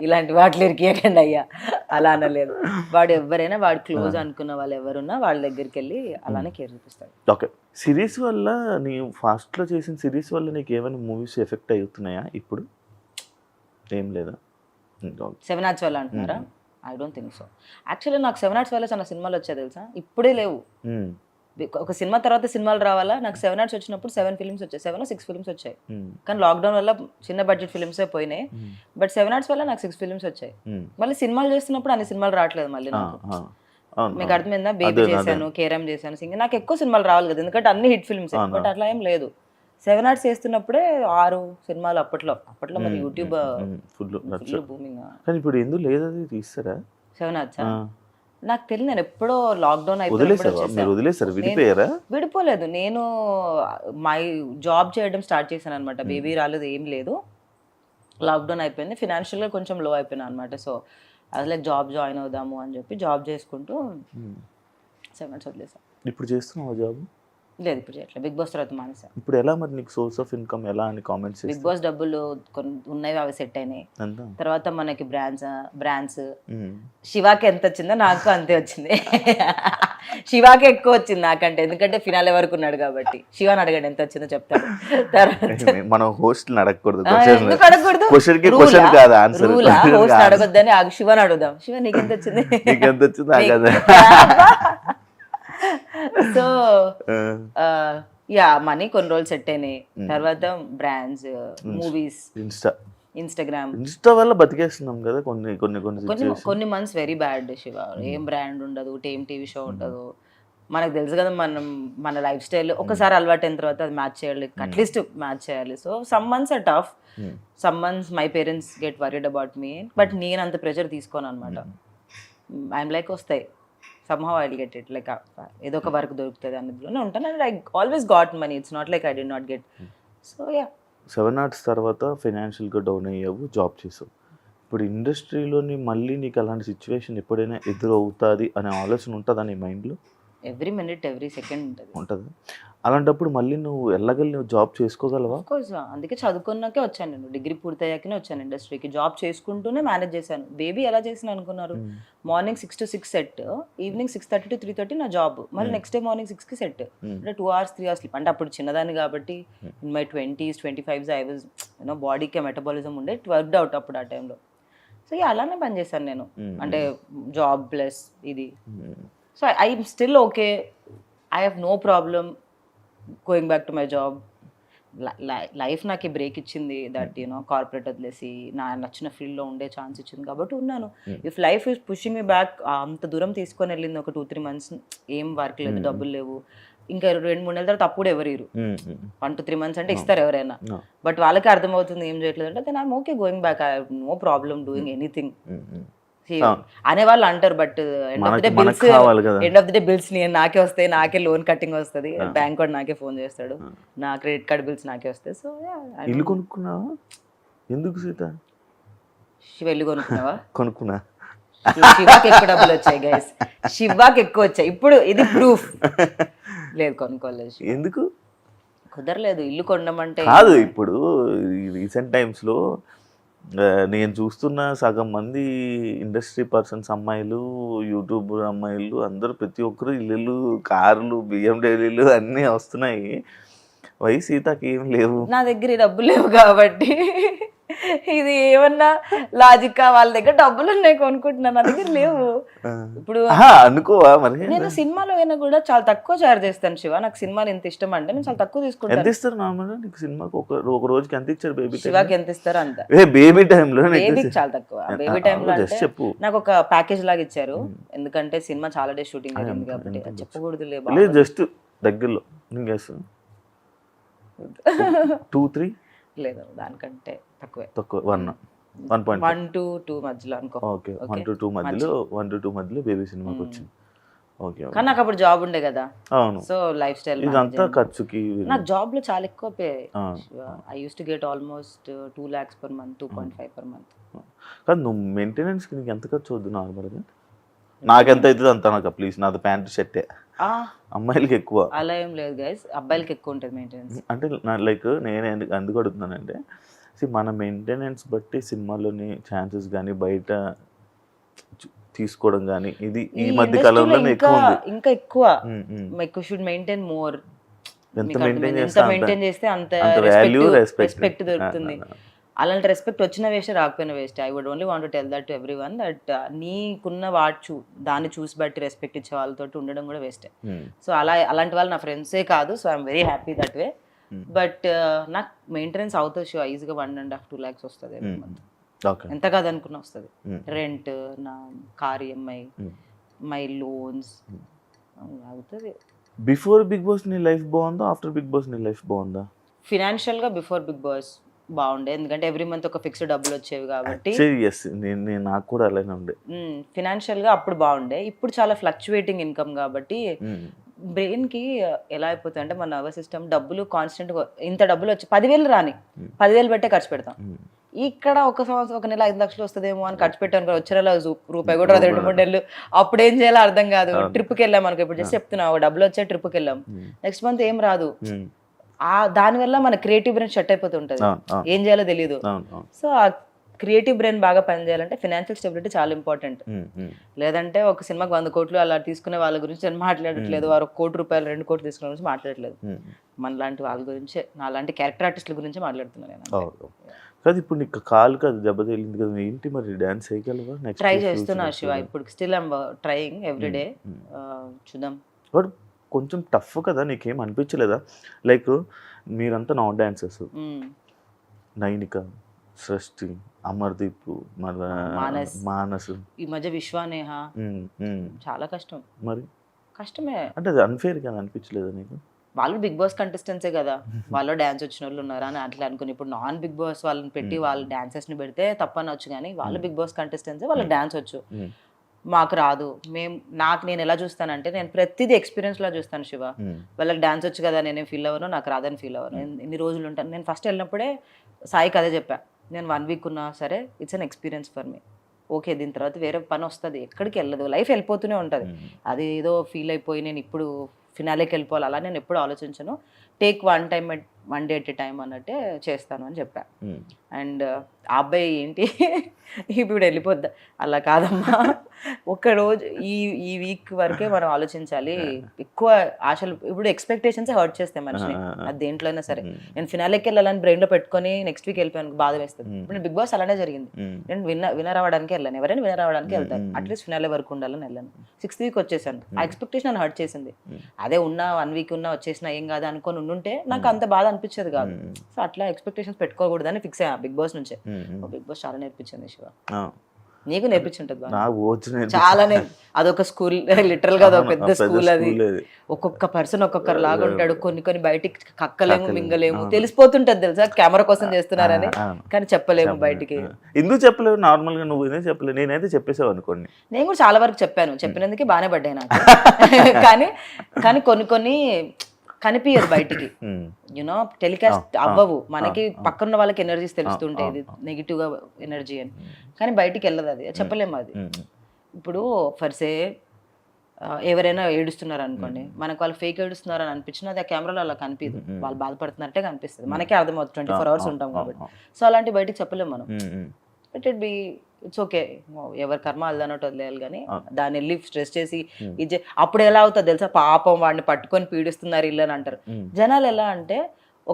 ఇలాంటి వాటిలో ఇరికేయకండి అయ్యా, అలా అనలేదు. వాడు ఎవరైనా వాడు క్లోజ్ అనుకున్న వాళ్ళు ఎవరున్నా వాళ్ళ దగ్గరికి వెళ్ళి అలానే కేర్ చూపిస్తాడు. ఓకే, సిరీస్ వల్ల నీ ఫాస్ట్ లో చేసిన సిరీస్ వల్ల నీకు ఏమైనా మూవీస్ ఎఫెక్ట్ అవుతున్నాయా ఇప్పుడు? ఏం లేదా? 7 Arts వల్ల అంటున్నారా? I don't think so. Actually నాకు 7 Arts వల్ల చాలా సినిమాలు వచ్చాయి తెలుసా, ఇప్పుడే లేవు. ఒక సినిమా తర్వాత సినిమాలు రావాలా, నాకు 7 Arts వచ్చినప్పుడు 7 ఫిల్మ్స్ వచ్చాయి, 7 or 6 ఫిల్మ్స్ వచ్చాయి. కానీ లాక్డౌన్ వల్ల చిన్న బడ్జెట్ ఫిల్మ్సే పోయినాయి. బట్ 7 Arts వల్ల నాకు 6 ఫిల్మ్స్ వచ్చాయి. మళ్ళీ సినిమాలు చేస్తున్నప్పుడు అన్ని సినిమాలు రావట్లేదు మళ్ళీ నాకు. మీకు అర్థమైందా? బేబీ చేశాను, కేరం చేశాను, సింగర్, నాకు ఎక్కువ సినిమాలు రావాలి కదా ఎందుకంటే అన్ని హిట్ ఫిల్మ్స్. బట్ అట్లా ఏం లేదు. 7 Arts చేస్తున్నప్పుడే 6 సినిమాలు అప్పట్లో మరి యూట్యూబ్ ఫుల్ బూమింగ్. కానీ ఇప్పుడు ఎందుకు లేదు అది తీస్తారా 7 Arts? నాకు తెలియదు, నేను ఎప్పుడో లాక్డౌన్ అయిపోయి విడిపోలేదు. నేను మై జాబ్ చేయడం స్టార్ట్ చేశాను అనమాట. బేబీ రాలేదు, ఏం లేదు, లాక్డౌన్ అయిపోయింది, ఫినాన్షియల్గా కొంచెం లో అయిపోయినా అనమాట. సో అది లైక్ జాబ్ జాయిన్ అవుదాము అని చెప్పి జాబ్ చేసుకుంటూ 7 Arts వదిలేసాను. ఇప్పుడు చేస్తున్నావా జాబ్? లేదు ఇప్పుడు చేయట్లేదు, బిగ్ బాస్ తర్వాత మానేసా. ఇప్పుడు ఎలా మరి నీకు సోర్స్ ఆఫ్ ఇన్కమ్ ఎలా అని కామెంట్స్? బిగ్ బాస్ డబ్బులు కొన్ని ఉన్నాయి, అవి సెట్ అయినాయి. తర్వాత మనకి బ్రాండ్స్ శివాకి ఎంత వచ్చిందో నాకు అంతే వచ్చింది. శివాకి ఎక్కువ వచ్చింది నాకంటే, ఎందుకంటే ఫినాలే వరకు ఉన్నాడు కాబట్టి. శివాని అడగండి ఎంత వచ్చిందో చెప్తాడు. మనం హోస్ట్ అడగకూడదు, హోస్ట్ అడగొద్దని శివాని అడుగుదాం. శివ నీకెంత వచ్చింది? సో యా మనీ కొన్ని రోజులు సెట్ అయినాయి. తర్వాత బ్రాండ్స్, మూవీస్, ఇన్స్టాగ్రామ్ వల్ల బతికేస్తున్నాం కదా. కొన్ని మంత్స్ వెరీ బ్యాడ్ శివ. ఏం బ్రాండ్ ఉండదు, ఏం టీవీ షో ఉండదు. మనకు తెలుసు కదా మన లైఫ్ స్టైల్ ఒకసారి అలవాటు అయిన తర్వాత అది మ్యాచ్ చేయాలి, అట్లీస్ట్ మ్యాచ్ చేయాలి. So some months or tough, some months my parents get worried about me. But నేను అంత ప్రెషర్ తీసుకోను అనమాట. ఐఎమ్ లైక్ వస్తాయి somehow I'll get it, like ఏదో ఒక వర్క్ దొరుకుతుంది అందులోనే ఉంటాను. And I always got money, it's not like I did not get. So yeah 7 Arts తర్వాత ఫైనాన్షియల్గా డౌన్ అయ్యావు, జాబ్ చేసావు. ఇప్పుడు ఇండస్ట్రీలోని మళ్ళీ నీకు అలాంటి సిచ్యువేషన్ ఎప్పుడైనా ఎదురవుతుంది అనే ఆలోచన ఉంటుందా నీ మైండ్లో? ఎవ్రీ మినిట్ ఎవ్రీ సెకండ్ ఉంటుంది. అలాంటప్పుడు మళ్ళీ నువ్వు వెళ్ళగలి నువ్వు జాబ్ చేసుకోగలవా? కోర్స్, అందుకే చదువుకున్నాకే వచ్చాను నేను. డిగ్రీ పూర్తయ్యాకనే వచ్చాను ఇండస్ట్రీకి. జాబ్ చేసుకుంటూనే మేనేజ్ చేశాను. బేబీ ఎలా చేసిన అనుకున్నారు? Morning 6 to 6 set, evening 6:30 to 3:30 నా జాబ్, మళ్ళీ నెక్స్ట్ డే మార్నింగ్ 6కి సెట్. అంటే 2 hours 3 hours స్లీప్. అంటే అప్పుడు చిన్నదాన్ని కాబట్టి in my 20s 25s I was బాడీకి మెటబాలిజం ఉండే, ఇట్ వర్క్డ్ అవుట్ అప్పుడు ఆ టైంలో. సో అలానే పనిచేశాను నేను, అంటే జాబ్ ప్లస్ ఇది. So I'm still okay, I have no problem going back to my job. Life నాకు బ్రేక్ ఇచ్చింది, దట్ యూనో కార్పొరేట్ వదిలేసి నా నచ్చిన ఫీల్డ్లో ఉండే ఛాన్స్ ఇచ్చింది కాబట్టి ఉన్నాను. If life is pushing me back, అంత దూరం తీసుకొని వెళ్ళింది ఒక 2-3 months, ఏం వర్క్ లేదు, డబ్బులు లేవు, ఇంకా 2-3 నెలల తర్వాత అప్పుడు ఎవరు 1 to 3 months అంటే ఇస్తారు ఎవరైనా, బట్ వాళ్ళకి అర్థమవుతుంది ఏం చేయట్లేదు అంటే then I'm okay going back, I have no problem doing anything అనే వాళ్ళు అంటారు. But end of the day bills నాకే వస్తాయి, నాకే లోన్ కట్టింగ్ వస్తుంది, బ్యాంక్ వాడు నాకే ఫోన్ చేస్తాడు, నా క్రెడిట్ కార్డ్ బిల్స్ నాకే వస్తాయి. సో ఇల్లు కొనుక్కున్నావా? ఎందుకు సీత? ఇల్లు కొనుక్కున్నావా? కొనుక్కున్నా. శివాకి ఎక్కువ డబ్బులు వచ్చాయి గైస్, శివాకి ఎక్కువ వచ్చాయి. ఇప్పుడు ఇది ప్రూఫ్. లేదు కొనుక్కోలేదు. ఎందుకు కుదరలేదు ఇల్లు కొనమంటే. కాదు, ఇప్పుడు రీసెంట్ టైమ్స్లో నేను చూస్తున్న సగం మంది ఇండస్ట్రీ పర్సన్స్ అమ్మాయిలు, యూట్యూబ్ అమ్మాయిలు అందరూ ప్రతి ఒక్కరు ఇల్లు, కార్లు, BMW అన్నీ వస్తున్నాయి. సీతకి ఏం లేవు. నా దగ్గర డబ్బులు లేవు కాబట్టి ఇది ఏమన్నా లాజిక్, వాళ్ళ దగ్గర డబ్బులు ఉన్నాయి కొనుక్కుంటున్నా, నా దగ్గర లేవు. ఇప్పుడు అనుకోవా మరి? నేను సినిమాలో అయినా కూడా చాలా తక్కువ చార్జ్ చేస్తాను శివ, నాకు సినిమాలు ఎంత ఇష్టం అంటే నేను చాలా తక్కువ తీసుకుంటాను. ఎంత ఇస్తారు నార్మల్ నీకు సినిమాకి? ఒక రోజుకి ఎంత ఇచ్చారు బేబీ? శివాకి ఎంత ఇస్తారు అంత. బేబీ టైంలో? బేబీకి చాలా తక్కువ. బేబీ టైంలో అంటే నాకు ఒక ప్యాకేజ్ లాగా ఇచ్చారు, ఎందుకంటే సినిమా చాలా డేస్ షూటింగ్ జరిగింది కాబట్టి. చెప్పకూడదు లేదు, జస్ట్ దగ్గరలో 2-3 లేదు, దానికంటే తక్కువే. తక్కువ 1 to 2 మధ్యలో అనుకో. ఓకే, 1 to 2 మధ్యలో బేబీ సినిమాకి వచ్చింది. ఓకే, కానీ నాకు అప్పుడు జాబ్ ఉండే కదా. అవును. సో లైఫ్ స్టైల్ ఇదంతా ఖర్చుకి. నాకు జాబ్ లో చాలా ఎక్కువ pay. I use to get almost 2 lakhs per month, 2.5 per month. కాదు, నువ్వు మెయింటెనెన్స్కి నీకు ఎంత ఖర్చు అవుద్దు నార్మల్గా? నాకెంత అవుతుంది అంత నాకు ప్లీజ్. నాది ప్యాంటు షర్టే, అమ్మాయిలకి ఎక్కువ. అలా ఏం లేదు గైస్, అబ్బాయిలకి ఎక్కువ ఉంటుంది మెయింటెనెన్స్. అంటే లైక్ నేను ఎందుకు అడుగుతున్నానంటే, మన మెయింటెనెన్స్ బట్టి సినిమాలోని ఛాన్సెస్ కానీ బయట తీసుకోవడం కానీ ఇది ఈ మధ్య కాలంలో ఇంకా ఎక్కువ షుడ్ మెయింటైన్ మోర్. ఎంత మెయింటైన్ చేస్తే అంత రెస్పెక్ట్ దొరుకుతుంది. అలాంటి రెస్పెక్ట్ వచ్చిన వేస్ట్, రాకపోయిన waste. I would only want to tell that to every one that నీకున్న దాన్ని చూసి బట్టి రెస్పెక్ట్ ఇచ్చే వాళ్ళతో ఉండడం కూడా వేస్టే. సో అలాంటి వాళ్ళు నా ఫ్రెండ్సే కాదు. So I'm very happy that way. But నాకు మెయింటెనెన్స్ అవుతుంది షో ఈజీగా 1.5-2 lakhs వస్తుంది ఎంత కాదనుకున్నా వస్తుంది. రెంట్, నా కార్ EMI, మై లోన్స్ అవుతుంది. బిఫోర్ బిగ్ బాస్ నీ లైఫ్ బాగుందా? ఆఫ్టర్ బిగ్ బాస్ నీ లైఫ్ బాగుందా? ఫినాన్షియల్గా బిఫోర్ బిగ్ బాస్ బాగుండే, ఎందుకంటే ఎవ్రీ మంత్ ఒక ఫిక్స్డ్ డబ్బులు వచ్చేవి కాబట్టి. నాకు కూడా అలానే ఉండే. ఫినాన్షియల్గా అప్పుడు బాగుండే. ఇప్పుడు చాలా ఫ్లక్చువేటింగ్ ఇన్కమ్ కాబట్టి బ్రెయిన్ కి ఎలా అయిపోతుంది అంటే మన నర్వస్ సిస్టమ్ డబ్బులు కాన్స్టెంట్ ఇంత డబ్బులు వచ్చి 10,000 రాని 10,000 పెట్టే ఖర్చు పెడతాం. ఇక్కడ ఒక సంవత్సరం ఒక నెల 5 లక్షలు వస్తుందేమో అని ఖర్చు పెట్టాను, వచ్చే నెల రూపాయి కూడా 2-3 నెలలు అప్పుడు ఏం చేయాలో అర్థం కాదు. ట్రిప్కి వెళ్ళాం అనుకో, ఇప్పుడు జస్ట్ చెప్తున్నా డబ్బులు వచ్చే ట్రిప్కి వెళ్ళాం, నెక్స్ట్ మంత్ ఏం రాదు. దానివల్ల మన క్రియేటివ్ బ్రెయిన్ షట్ అయిపోతుంటది, ఏం చేయాలో తెలియదు. సో ఆ క్రియేటివ్ బ్రెయిన్ బాగా పనిచేయాలంటే ఫైనాన్షియల్ స్టెబిలిటీ చాలా ఇంపార్టెంట్. లేదంటే ఒక సినిమాకి 100 కోట్లు అలా తీసుకునే వాళ్ళ గురించి నేను మాట్లాడట్లేదు, వారు 1 కోటి రూపాయలు 2 కోట్లు తీసుకునే గురించి మాట్లాడట్లేదు. మన లాంటి వాళ్ళ గురించే, నా లాంటి క్యారెక్టర్ ఆర్టిస్టుల గురించి మాట్లాడుతున్నాను నేను. కాదు, ఇప్పుడు నీకు కాలు కాదు దెబ్బ తగిలింది కదా, ఏంటి మరి డాన్స్ చేయగలవా? ట్రై చేస్తున్నా శివ, ఇప్పుడు స్టిల్ ఐమ్ ట్రయింగ్ ఎవ్రీడే. చూద్దాం. బట్ కొంచెం టఫ్ కదా, నీకేం అనిపించలేదా? లైక్ మీరంతా నాన్ డాన్సర్స్, నైనిక, సృష్టి, అమర్దీప్, మానస్, ఈ మధ్య విశ్వానేహ, చాలా కష్టం. మరి కష్టమే అంటే అది అన్ఫేర్ గా అనిపించలేదా నీకు? వాళ్ళు బిగ్ బాస్ కంటెస్టెంట్సే కదా, వాళ్ళు డాన్స్ వచ్చిన వాళ్ళు ఉన్నారా అని అట్లా అనుకుని, ఇప్పుడు నాన్ బిగ్ బాస్ వాళ్ళని పెట్టి వాళ్ళు డాన్సర్స్ ని పెడితే తప్పనొచ్చు, కానీ వాళ్ళు బిగ్ బాస్ కంటెస్టెంట్సే, వాళ్ళకి డాన్స్ వచ్చు, మాకు రాదు. నేను ఎలా చూస్తానంటే, నేను ప్రతిదీ ఎక్స్పీరియన్స్ లా చూస్తాను శివ. వాళ్ళకి డాన్స్ వచ్చు కదా, నేనేం ఫీల్ అవ్వను, నాకు రాదని ఫీల్ అవ్వను. ఎన్ని రోజులు ఉంటాను. నేను ఫస్ట్ వెళ్ళినప్పుడే సాయికి అదే చెప్పా, నేను 1 week ఉన్నా సరే it's an experience for me. Okay, దీని తర్వాత వేరే పని వస్తుంది, ఎక్కడికి వెళ్ళదు, లైఫ్ వెళ్ళిపోతూనే ఉంటుంది. అది ఏదో ఫీల్ అయిపోయి నేను ఇప్పుడు ఫినాలేకి వెళ్ళిపోవాలి అలా నేను ఎప్పుడు ఆలోచించను. Take 1 day at a time అన్నట్టే చేస్తాను అని చెప్పా. అండ్ ఆ అబ్బాయి ఏంటి ఇప్పుడు వెళ్ళిపోద్దా, అలా కాదమ్మా, ఒక్కరోజు ఈ వీక్ వరకే మనం ఆలోచించాలి. ఎక్కువ ఆశలు ఇప్పుడు ఎక్స్పెక్టేషన్స్ హర్ట్ చేస్తాయి మనిషిని, అది దేంట్లో అయినా సరే. నేను ఫినాలేకి వెళ్ళాలని బ్రెయిన్లో పెట్టుకొని నెక్స్ట్ వీక్ వెళ్ళిపోయాను, బాధ వేస్తుంది. ఇప్పుడు బిగ్ బాస్ అలానే జరిగింది. నేను విన్నర్ అవ్వడానికి వెళ్ళాను, ఎవరైనా విన్నర్ అవ్వడానికి వెళ్తాను, అట్లీస్ట్ ఫినాలే వరకు ఉండాలని వెళ్ళాను. 6th week వచ్చేసాను. ఆ ఎక్స్పెక్టేషన్ నన్ను హర్ట్ చేసింది. అదే ఉన్నా 1 week ఉన్నా వచ్చేసినా ఏం కాదు అనుకొని ఉండుంటే నాకు అంత బాధ అనిపించేది కాదు. సో అట్లా ఎక్స్పెక్టేషన్స్ పెట్టుకోకూడదని ఫిక్స్ అయ్యా బిగ్ బాస్ నుంచే. బిగ్ బాస్ చాలా నేర్పించింది శివ, నీకు నేర్పించుంటది చాలా. అదొక స్కూల్, లిటరల్ గా అదొక పెద్ద స్కూల్. అది ఒక్కొక్క పర్సన్ ఒక్కొక్కరు లాగా ఉంటాడు. కొన్ని బయటికి కక్కలేము, మింగలేము, తెలిసిపోతుంటది తెలుసా కెమెరా కోసం చేస్తున్నారని, కానీ చెప్పలేము బయటికి. ఎందుకు చెప్పలేవు? నార్మల్ గా నువ్వు చెప్పలేదు, నేనైతే చెప్పేసావు అనుకోండి. నేను కూడా చాలా వరకు చెప్పాను, చెప్పినందుకే బాగానే పడ్డాయి నాకు. కానీ కొన్ని కనిపించదు బయటికి, యునో టెలికాస్ట్ అవ్వవు. మనకి పక్కన వాళ్ళకి ఎనర్జీస్ తెలుస్తుంటాయి, ఇది నెగిటివ్ గా ఎనర్జీ అని, కానీ బయటికి వెళ్ళదు. అది చెప్పలేము. అది ఇప్పుడు ఫర్సే ఎవరైనా ఏడుస్తున్నారు అనుకోండి, మనకు వాళ్ళు ఫేక్ ఏడుస్తున్నారు అని అనిపించినా అది ఆ కెమెరాలో అలా కనిపించదు. వాళ్ళు బాధపడుతున్నట్టే కనిపిస్తుంది, మనకే అర్థమవుతుంది. 24 hours ఉంటాం కాబట్టి. సో అలాంటి బయటికి చెప్పలేము మనం. ఇట్ బి ఇట్స్ ఓకే, ఎవరి కర్మ అల్లన్నట్టు వదిలేయాలి. కానీ దాన్ని వెళ్ళి స్ట్రెస్ చేసి ఇది అప్పుడు ఎలా అవుతుంది తెలుసా, పాపం వాడిని పట్టుకొని పీడిస్తున్నారు ఇల్లు అని అంటారు జనాలు. ఎలా అంటే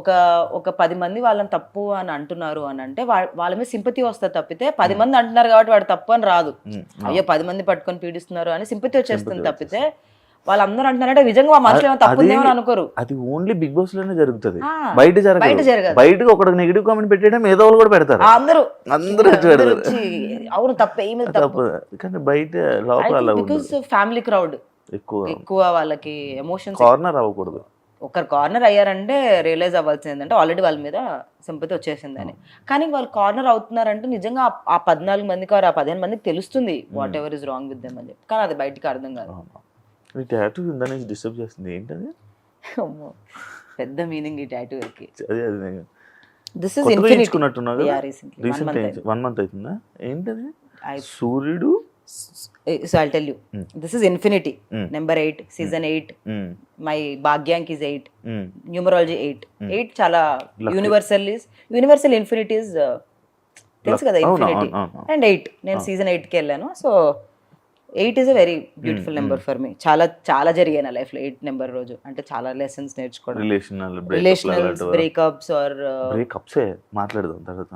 ఒక 10 మంది వాళ్ళని తప్పు అని అంటున్నారు అని అంటే వాళ్ళ మీద సింపతి వస్తుంది తప్పితే, 10 మంది అంటున్నారు కాబట్టి వాడు తప్పు అని రాదు. అయ్యో 10 మంది పట్టుకొని పీడిస్తున్నారు అని సింపతి వచ్చేస్తుంది తప్పితే, వాళ్ళందరూ అంటున్నారంటే నిజంగా మనుషులు ఏమో తప్పు ఉందేమో అనుకోరు. అది ఓన్లీ బిగ్ బాస్ లోనే జరుగుతుంది, బయట జరగదు. బయటకు ఒక నెగిటివ్ కామెంట్ పెట్టడం ఏదో వాళ్ళు కూడా పెడతారు, అందరూ అవును తప్పే తప్పు. కానీ బయట లోపల బికాస్ ఫ్యామిలీ క్రౌడ్ ఎక్కువ, వాళ్ళకి ఎమోషన్స్ కార్నర్ అవ్వకూడదు. ఒకరు కార్నర్ అయ్యారంటే రియలైజ్ అవ్వాల్సింది ఏంటంటే ఆల్రెడీ వాళ్ళ మీద సింపతి వచ్చేసిందని. కానీ వాళ్ళు కార్నర్ అవుతున్నారంటే నిజంగా ఆ 14 మందికి ఆ 15 మందికి తెలుస్తుంది what ever is wrong with them అని చెప్పి, కానీ అది బయటికి అర్థం కాదు. ఈ టాటూ ఇందాక డిస్టర్బ్ చేస్తుంది ఏంటది? పెద్ద మీనింగ్ ఈ టాటూకి. This is infinity. Recently 1 month అవుతుందా? ఏంటది? సూర్యుడు. So I'll tell you. This is infinity. Number 8, season 8. My Bhagyank is 8. Numerology 8. 8 చాలా universal infinity is తెలుసు కదా, infinity. And 8 నేను season 8 కి వెళ్ళాను. So 8 is a very beautiful number for me. చాలా జరిగాయి నా లైఫ్ లో 8 నెంబర్ రోజు. అంటే చాలా లెసన్స్ నేర్చుకోవడం, రిలేషనల్స్, బ్రేకప్స్ ఆర్ బ్రేకప్స్ మాట్లాడదాం తర్వాత.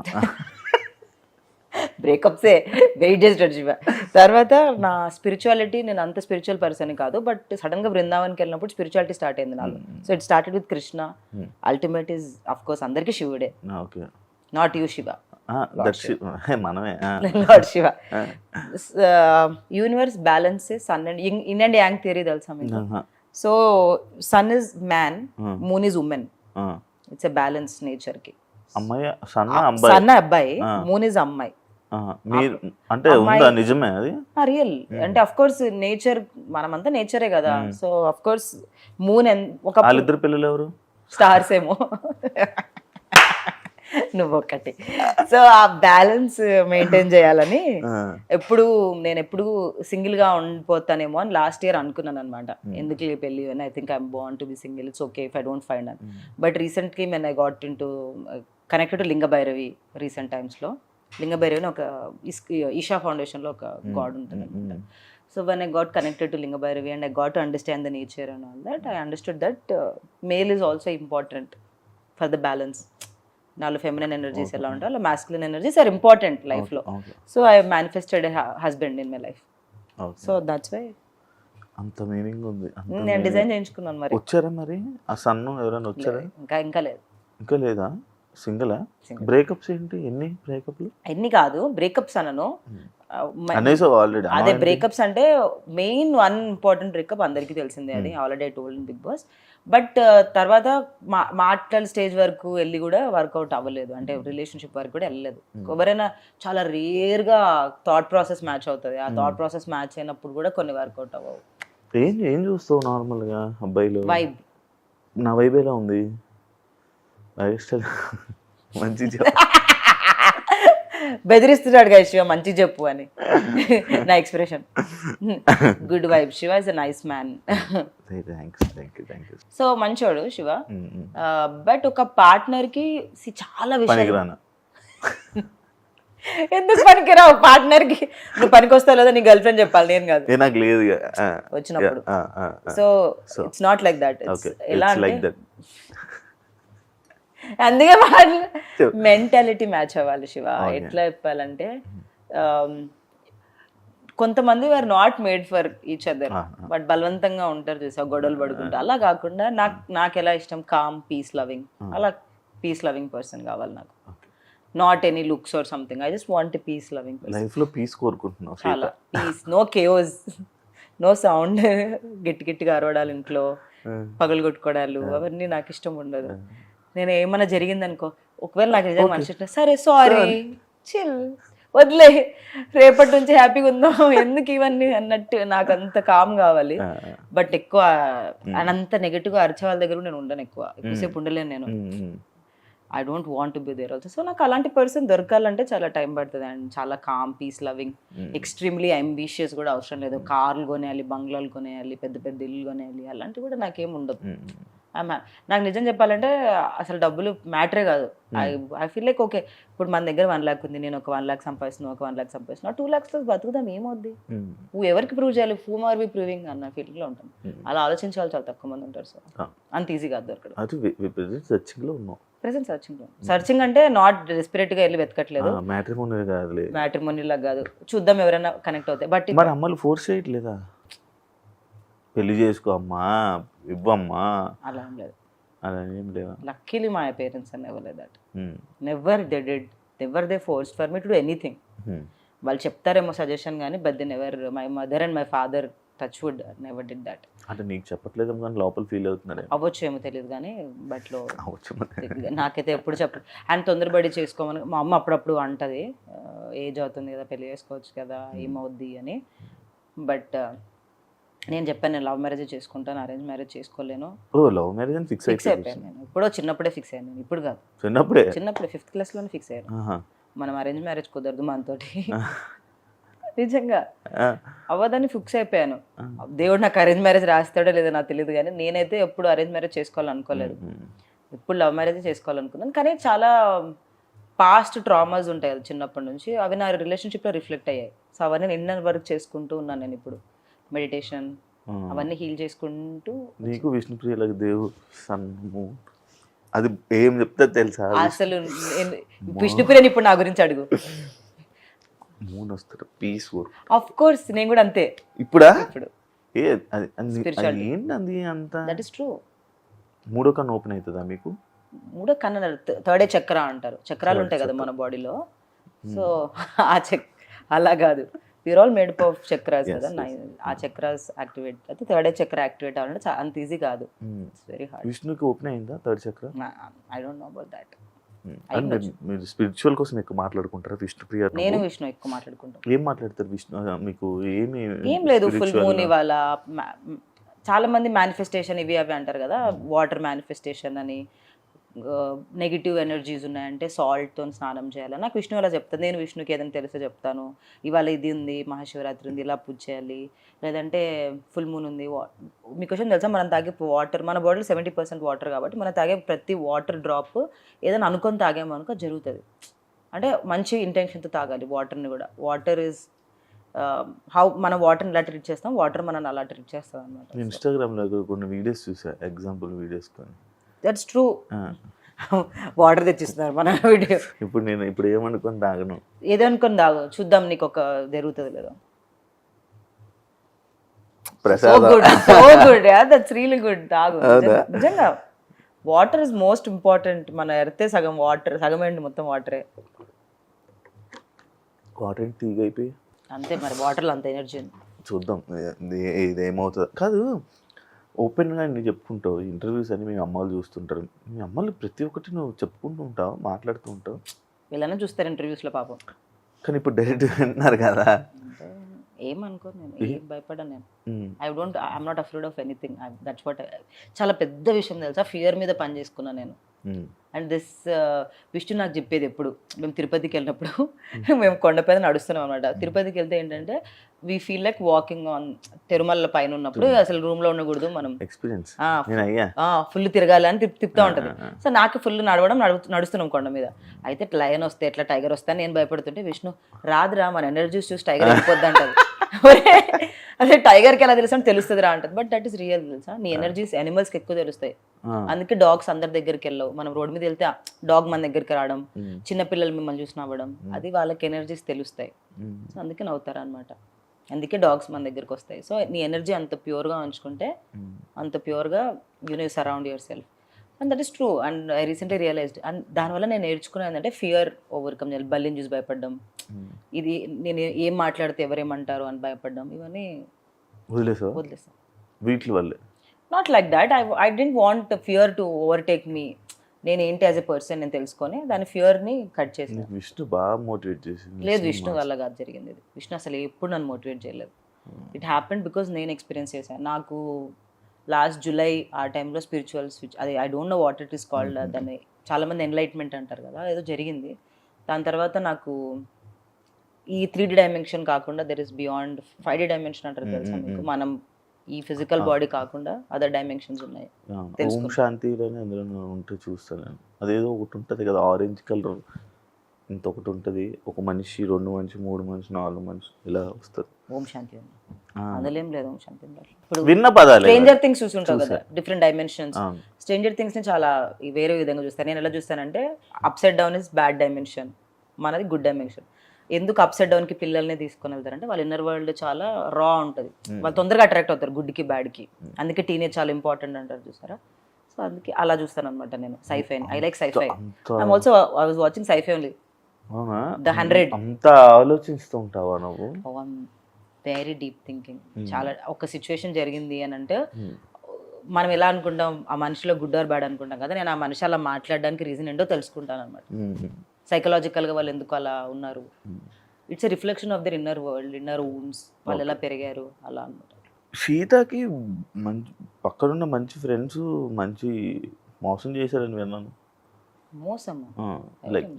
బ్రేకప్సే వెయిట్ చేసేటట్టు శివ. తర్వాత నా స్పిరిచువాలిటీ, నేను అంత స్పిరిచువల్ పర్సన్ కాదు, బట్ సడన్ గా బృందావన్కి వెళ్ళినప్పుడు స్పిరిచువాలిటీ స్టార్ట్ అయింది నాలో. So it started with Krishna. Ultimate is of course అందరికీ శివుడే, not you Shiva, lord Shiva. Universe balance sun and yin and yang theory తెలుసా మీకు? So sun is man, moon is women. It's a balance nature కి. సన్న అబ్బాయి, moon is అమ్మాయి. అంటే నిజమే అది రియల్. అంటే అఫ్ కోర్స్ నేచర్, మనమంతా నేచరే కదా. సో అఫ్ కోర్స్ మూన్ ఒక ఇద్దరు పిల్లలు ఎవరు? స్టార్స్ ఏమో, నువ్వొక్కటి. సో ఆ బ్యాలెన్స్ మెయింటైన్ చేయాలని నేను ఎప్పుడు సింగిల్ గా ఉండిపోతానేమో అని లాస్ట్ ఇయర్ అనుకున్నాను అనమాట. ఎందుకు పెళ్లి అని, I think I'm born to be single, it's okay if I don't find అని. But recently when I got in to connected to Linga Bhairavi recent టైమ్స్లో. లింగ భైరవి అని ఒక ఈషా ఫౌండేషన్లో ఒక గాడ్ ఉంటుంది అనమాట. So when I got connected to Linga Bhairavi and I got to understand the nature and all that, I understood that male is also important for the balance. నాలో feminine energies ఎలా ఉంటాయి, అలా మాస్కులిన్ ఎనర్జీస్ ఆర్ ఇంపార్టెంట్ లైఫ్లో. So I manifested husband in my life. So that's why అంత meaning ఉంది. నేను design చేయించుకున్నాను. మరి వచ్చారా మరి ఆ సన్ను ఎవరైనా వచ్చారా? ఇంకా లేదు. ఇంకా లేదా? సింగిలా? బ్రేకప్స్ ఏంటి? ఎన్ని బ్రేకప్లు? ఎన్ని కాదు, బ్రేకప్స్ అనను. అదే బ్రేకప్స్ అంటే మెయిన్ 1 ఇంపార్టెంట్ బ్రేకప్ అందరికీ తెలిసిందే, అది already I told in Bigg Boss. But తర్వాత మాటల స్టేజ్ వరకు వెళ్ళి కూడా వర్కౌట్ అవ్వలేదు, అంటే రిలేషన్షిప్ వరకు కూడా వెళ్ళలేదు. ఎవరైనా చాలా రేర్గా థాట్ ప్రాసెస్ మ్యాచ్ అవుతుంది, ఆ థాట్ ప్రాసెస్ మ్యాచ్ అయినప్పుడు కూడా కొన్ని వర్కౌట్ అవ్వవు. ఏం చూస్తావు నార్మల్గా అబ్బాయిలు? వైబ్. నా వైబ్ ఎలా ఉంది? లైఫ్ స్టైల్ మంచి బెదిరిస్తున్నాడు కదా శివ మంచి చెప్పు అని నా expression. Good vibe, Shiva is a nice man. Thank you. So మంచోడు శివ. బట్ ఒక పార్ట్నర్ కి చాలా విషయాలు పనికిరానా ఎందుకు పనికిరావు పార్ట్నర్ కి? నువ్వు పనికి వస్తావు లేదా నీ గర్ల్ ఫ్రెండ్ చెప్పాలి, నేను కాదు. నాకు లేదు వచ్చినప్పుడు so it's not like that. ఎలా అంటే అందుకే మెంటాలిటీ మ్యాచ్ అవ్వాలి శివ. ఎట్లా చెప్పాలంటే కొంతమంది are not made for each other, but బలవంతంగా ఉంటారు చూసా, గొడవలు పడుకుంటా. అలా కాకుండా నాకు ఎలా ఇష్టం, కామ్ పీస్ లవింగ్, అలా పీస్ లవింగ్ పర్సన్ కావాలి నాకు. Not any looks or something, I just want peace loving person. Life లో పీస్ కోరుకుంటున్నావు? చాలా peace, no chaos, no sound, గట్టిగా అరవడాలు ఇంట్లో, పగలు కొట్టుకోవడాలు, అవన్నీ నాకు ఇష్టం ఉండదు. నేను ఏమన్నా జరిగిందనుకో, ఒకవేళ నాకు నిజంగా మనిషి సరే సారీ చిల్ వదిలే, రేపటి నుంచి హ్యాపీగా ఉందాం, ఎందుకు ఇవన్నీ అన్నట్టు నాకు అంత కామ్ కావాలి. బట్ ఎక్కువ అంత నెగటివ్గా అరిచే వాళ్ళ దగ్గర నేను ఉండను, ఎక్కువసేపు ఉండలేను నేను. I don't want to be there also. So నాకు అలాంటి పర్సన్ దొరకాలంటే చాలా టైం పడుతుంది. అండ్ చాలా calm peace loving, extremely ambitious కూడా అవసరం లేదు. కార్లు కొనేయాలి, బంగ్లాలు కొనేయాలి, పెద్ద పెద్ద ఇల్లు కొనేయాలి, అలాంటివి కూడా నాకేం ఉండదు. నాకు నిజం చెప్పాలంటే అసలు డబ్బులు మ్యాటరే కాదు. ఐ ఫీల్ లైక్ ఓకే, ఇప్పుడు మన దగ్గర 1 lakh ఉంది, నేను ఒక 1 lakh సంపాదిస్తున్నాను, ఒక 1 lakh సంపాదిస్తున్నా, 2 lakhs బతుకుదాం, ఏమవుద్ది, నువ్వు ఎవరికి ప్రూవ్ చేయాలి, హూమ్ ఆర్ వి ప్రూవింగ్ అన్న ఫీలింగ్ లో ఉంటాను. అలా ఆలోచించే వాళ్ళు చాలా తక్కువ మంది ఉంటారు. సో అంత ఈజీ కాదు దొరకడం. ప్రెసెంట్ సర్చింగ్ అంటే నాట్ డెస్పరేట్ గా వెళ్ళి వెతకట్లేదు, మ్యాట్రిమోనియల్ కాదు, చూద్దాం ఎవరైనా కనెక్ట్ అవుతాయి. బట్ మరి అమ్మలు ఫోర్స్ చేయట్లేదా, పెళ్లి చేసుకో అమ్మా, ఇవ్వమ్మా, అలా ఏం లేదు, అలా ఏం లేదా? Luckily my parents are never like that. Never they forced for me to do anything. వాళ్ళు చెప్తారేమో సజెషన్ కానీ, but they never, my mother and my father touch wood never did that. అంటే నీకు చెప్పట్లేదు కానీ లోపల ఫీల్ అవుతున్నారే? అవ్వచ్చు, ఏమో తెలియదు కానీ, బట్ లో నాకైతే ఎప్పుడు ఆయన తొందరపడి చేసుకోమని మా అమ్మ అప్పుడప్పుడు అంటది, ఏజ్ అవుతుంది కదా, పెళ్లి చేసుకోవచ్చు కదా, ఏమవుద్ది అని. బట్ నేను చెప్పాను, నేను లవ్ మ్యారేజ్ చేసుకుంటాను, అరేంజ్ మ్యారేజ్ చేసుకోలేను. లవ్ మ్యారేజ్ అని ఫిక్స్ అయిపోయాను నేను. ఎప్పుడో చిన్నప్పుడే ఫిక్స్ అయ్యాను నేను, ఇప్పుడు కాదు, చిన్నప్పుడే 5th class లోనే ఫిక్స్ అయ్యాను. మనం అరేంజ్ మ్యారేజ్ కుదరదు మనతోటి, నిజంగా అవ్వదని ఫిక్స్ అయిపోయాను. దేవుడు నాకు అరేంజ్ మ్యారేజ్ రాస్తాడో లేదో నాకు తెలియదు కానీ, నేనైతే ఎప్పుడు అరేంజ్ మ్యారేజ్ చేసుకోవాలనుకోలేదు, ఎప్పుడు లవ్ మ్యారేజ్ చేసుకోవాలనుకున్నాను. కానీ చాలా పాస్ట్ ట్రామాస్ ఉంటాయి కదా చిన్నప్పటి నుంచి, అవి నా రిలేషన్షిప్లో రిఫ్లెక్ట్ అయ్యాయి. సో అవన్నీ నిన్న వరకు చేసుకుంటూ ఉన్నాను నేను. ఇప్పుడు మెడిటేషన్ అవన్నీ హీల్ చేసుకుంటూ. నీకు విష్ణుప్రియ దేవుడు సన్ము అది ఏం చెప్తా తెలుసా? అసలు విష్ణుప్రియని ఇప్పుడు నా గురించి అడుగు, పీస్ ఆఫ్ కోర్స్ నేను కూడా అంతే. ఇప్పుడు దట్ ఇస్ ట్రూ. 3వ కన్ను ఓపెన్ అవుతుందా మీకు? 3వ కన్ను, 3rd చక్ర అంటారు, చక్రాలు ఉంటాయి కదా మన బాడీలో. సో ఆ అలా కాదు, we are all made up of chakras కదా, ఆ చక్రాస్ యాక్టివేట్ అయితే 3rd చక్ర యాక్టివేట్ అవ్వాలంటే అంత ఈజీ కాదు, ఇట్స్ వెరీ హార్డ్. విష్ణుకి ఓపెన్ అయిందా 3rd చక్ర? I don't know about that. మీరు స్పిరిచువల్ కోసం ఎక్కువ మాట్లాడుకుంటారా విష్ణుప్రియ? నేను విష్ణు ఎక్కువ మాట్లాడుకుంటాను. ఏం మాట్లాడతారు విష్ణు? మీకు ఏం లేదు, ఫుల్ మూన్ ఇవాళ. చాలా మంది మేనిఫెస్టేషన్ ఇవి అవి అంటారు కదా, వాటర్ మేనిఫెస్టేషన్ అని, నెగిటివ్ ఎనర్జీస్ ఉన్నాయంటే సాల్ట్తో స్నానం చేయాలి. నాకు విష్ణు అలా చెప్తాను, నేను విష్ణుకి ఏదైనా తెలిస్తే చెప్తాను, ఇవాళ ఇది ఉంది, మహాశివరాత్రి ఉంది, ఇలా పూజ చేయాలి, లేదంటే ఫుల్ మూన్ ఉంది. మీకు క్వశ్చన్ తెలుసా, మనం తాగే వాటర్, మన బాడీలో 70% వాటర్ కాబట్టి మనం తాగే ప్రతి వాటర్ డ్రాప్ ఏదైనా అనుకొని తాగేమనుకో జరుగుతుంది. అంటే మంచి ఇంటెన్షన్తో తాగాలి వాటర్ని కూడా. వాటర్ ఇస్ మనం వాటర్ని ఎలా ట్రీట్ చేస్తాం, వాటర్ మనం అలా ట్రీట్ చేస్తాం అనమాట. ఇన్స్టాగ్రామ్లో కొన్ని వీడియోస్ చూసా, ఎగ్జాంపుల్ వీడియోస్ కొని. That's true. వాటర్ తెచ్చిస్తున్నారు మన వీడియో. ఇప్పుడు ఏమనుకొని తాగను, ఏదనుకొని తాగు, చూద్దాం నీకు ఒక జరుగుతుంది లేదా. తాగు నిజంగా. Water is most important. మన ఎర్తే సగం వాటర్, సగం ఏంటి మొత్తం వాటరే. వాటర్ తీగ అయిపోయి అంతే మరి, వాటర్లో అంత ఎనర్జీ ఉంది. చూద్దాం ఇది ఏమవుతుంది. కాదు, ఓపెన్గా నువ్వు చెప్పుకుంటావు, ఇంటర్వ్యూస్ అని మీ అమ్మలు చూస్తుంటారు, మీ అమ్మలు ప్రతి ఒక్కటి నువ్వు చెప్పుకుంటూ ఉంటావు, మాట్లాడుతూ ఉంటావు. వీళ్ళనే చూస్తారు ఇంటర్వ్యూస్లో పాపం. కానీ ఇప్పుడు డైరెక్ట్ వింటున్నారు కదా, ఏమనుకో, నేను ఏం భయపడ్డాను నేను. I'm not afraid of anything. That's what. చాలా పెద్ద విషయం తెలుసా, ఫియర్ మీద పని చేసుకున్నాను నేను. అండ్ దిస్ విష్ణు నాకు చెప్పేది ఎప్పుడు మేము తిరుపతికి వెళ్ళినప్పుడు మేము కొండపైన నడుస్తున్నాం అనమాట. తిరుపతికి వెళ్తే ఏంటంటే we feel like walking on Tirumala పైన ఉన్నప్పుడు అసలు రూమ్ లో ఉండకూడదు, మనం ఎక్స్పీరియన్స్ ఫుల్ తిరగాలి అని తిప్పుతూ ఉంటది. సో నాకు ఫుల్ నడవడం నడుస్తున్నాం కొండ మీద. అయితే లయన్ వస్తే ఎట్లా టైగర్ వస్తే నేను భయపడుతుంటే విష్ణు రాదురా మన ఎనర్జీస్ చూసి టైగర్ వెళ్ళిపోద్ది అంటది. అదే టైగర్కి ఎలా తెలుసు అంటే తెలుస్తుంది రా అంటది. బట్ దట్ ఈస్ రియల్ తెలుసా, నీ ఎనర్జీస్ యానిమల్స్కి ఎక్కువ తెలుస్తాయి. అందుకే డాగ్స్ అందరి దగ్గరికి వెళ్ళవు. మనం రోడ్ మీద వెళ్తే డాగ్ మన దగ్గరికి రావడం, చిన్న పిల్లలు మిమ్మల్ని చూసి నవ్వడం, అది వాళ్ళకి ఎనర్జీస్ తెలుస్తాయి. సో అందుకే నవ్వుతారు అనమాట. అందుకే డాగ్స్ మన దగ్గరికి వస్తాయి. సో నీ ఎనర్జీ అంత ప్యూర్గా ఉంచుకుంటే అంత ప్యూర్గా you know surround yourself. And that is true. And I recently realised. And దానివల్ల నేను నేర్చుకునేది ఏంటంటే ఫియర్ ఓవర్కమ్ చేయాలి. బల్లిని చూసి భయపడడం, ఇది నేను ఏం మాట్లాడితే ఎవరేమంటారు అని భయపడడం, ఇవన్నీ వదిలేసా. వీటి వల్లే not like that. I don't want fear to overtake me. నేను ఏంటి యాజ్ ఎ పర్సన్ నేను తెలుసుకొని దాని ఫియర్ని కట్ చేసిన. విష్ణు బాగా మోటివేట్ చేసింది. లేదు, విష్ణు వల్ల కాదు జరిగింది ఇది. విష్ణు అసలు ఎప్పుడు నన్ను మోటివేట్ చేయలేదు. ఇట్ హ్యాపెండ్ బికాజ్ నేను ఎక్స్పీరియన్స్ చేశాను. నాకు లాస్ట్ జూలై ఆ టైంలో స్పిరిచువల్ స్విచ్, అది I don't know what it is called, దాన్ని చాలామంది ఎన్లైట్మెంట్ అంటారు కదా, ఏదో జరిగింది. దాని తర్వాత నాకు ఈ 3D డైమెన్షన్ కాకుండా there is beyond 5D dimension అంటారు తెలుసా మీకు. మనం ఈ ఫిజికల్ బాడీ కాకుండా అదర్ డైమెన్షన్స్ ఉన్నాయి. ఓం శాంతిలోనే అందులో ఉంటే చూస్తాను నేను. అదేదో ఒకటి ఉంటుంది కదా ఆరెంజ్ కలర్, ఇంత ఒకటి ఉంటుంది, ఒక మనిషి 2 మనిషి 3 మనిషి 4 మనిషి ఇలా వస్తుంది. ఓం శాంతి అందులో ఏం లేదు. ఓం శాంతి ఇప్పుడు విన్న పదాలు స్ట్రేంజర్ థింగ్స్ చూసుంటావు కదా, డిఫరెంట్ డైమెన్షన్స్. స్ట్రేంజర్ థింగ్స్ ని చాలా వేరే విధంగా చూస్తాను. నేను ఎలా చూస్తానంటే upside down is bad dimension, మనది గుడ్ డైమెన్షన్. ఎందుకు అప్సైడ్ డౌన్ కి పిల్లల్ని తీసుకొని వెళ్తారంటే వాళ్ళ ఇన్నర్ వరల్డ్ చాలా రా ఉంటుంది, వాళ్ళు తొందరగా అట్రాక్ట్ అవుతారు గుడ్కి బ్యాడ్కి. అందుకే టీనేజ్ చాలా ఇంపార్టెంట్ అంటారు చూసారా. సో అందుకే అలా చూస్తాను అనమాట నేను sci-fi. I like sci-fi. I'm also I was watching sci-fi only. The 100. అంత ఆలోచిస్తూ ఉంటావా నువ్వు? Very deep thinking. చాలా ఒక సిచ్యువేషన్ జరిగింది అని అంటే మనం ఎలా అనుకుంటాం, ఆ మనిషిలో గుడ్ ఆర్ బ్యాడ్ అనుకుంటాం కదా, నేను ఆ మనిషి అలా మాట్లాడడానికి రీజన్ ఏంటో తెలుసుకుంటాను అనమాట. సైకలాజికల్గా వాళ్ళు ఎందుకు అలా ఉన్నారు, it's a reflection of their inner world, inner wounds, వాళ్ళు ఎలా పెరిగారు అలా అనమాట. సీతకి మంచి పక్కనున్న మంచి ఫ్రెండ్స్ మంచి మోసం చేశారని విన్నాను. మోసమా? లైక్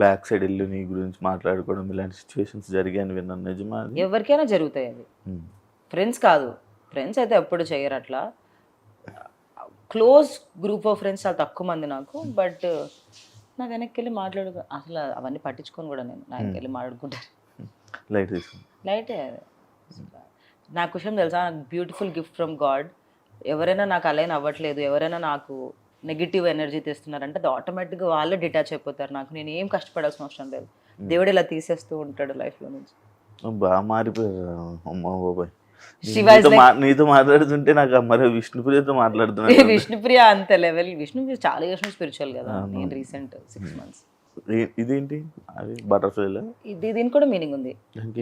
బ్యాక్ సైడ్ వెళ్ళి నీ గురించి మాట్లాడుకోవడం ఇలాంటి సిచ్యువేషన్స్ జరిగాయని విన్నాను. నిజమా? ఎవరికైనా జరుగుతాయి అవి. ఫ్రెండ్స్ కాదు, ఫ్రెండ్స్ అయితే ఎప్పుడు చేయరు అట్లా. క్లోజ్ గ్రూప్ ఆఫ్ ఫ్రెండ్స్ చాలా తక్కువ మంది నాకు. బట్ నా వెనక్కి వెళ్ళి మాట్లాడుకో, అసలు అవన్నీ పట్టించుకొని కూడా నేను నా వెనక్కి వెళ్ళి మాట్లాడుకుంటాను. లైటే. నాకు విషయం తెలుసా, నాకు బ్యూటిఫుల్ గిఫ్ట్ ఫ్రమ్ గాడ్. ఎవరైనా నాకు అలైన్ అవ్వట్లేదు, ఎవరైనా నాకు నెగిటివ్ ఎనర్జీ తెస్తున్నారంటే అది ఆటోమేటిక్గా వాళ్ళే డిటాచ్ అయిపోతారు. నాకు నేను ఏం కష్టపడాల్సిన అవసరం లేదు. దేవుడు ఇలా తీసేస్తూ ఉంటాడు లైఫ్లో నుంచి. బాగా మారిపోయారు అమ్మా బాబాయ్. శివాజీ నీతో మాట్లాడుతుంటే నాకు మరి విష్ణుప్రియతో మాట్లాడుతున్నా. విష్ణుప్రియ అంత లెవెల్. విష్ణుప్రియ చాలా చేసిన స్పిరిచువల్ కదా. నేను రీసెంట్ 6 months. ఇదేంటి అది బటర్ఫ్లైలా? దీనికి కూడా మీనింగ్ ఉంది.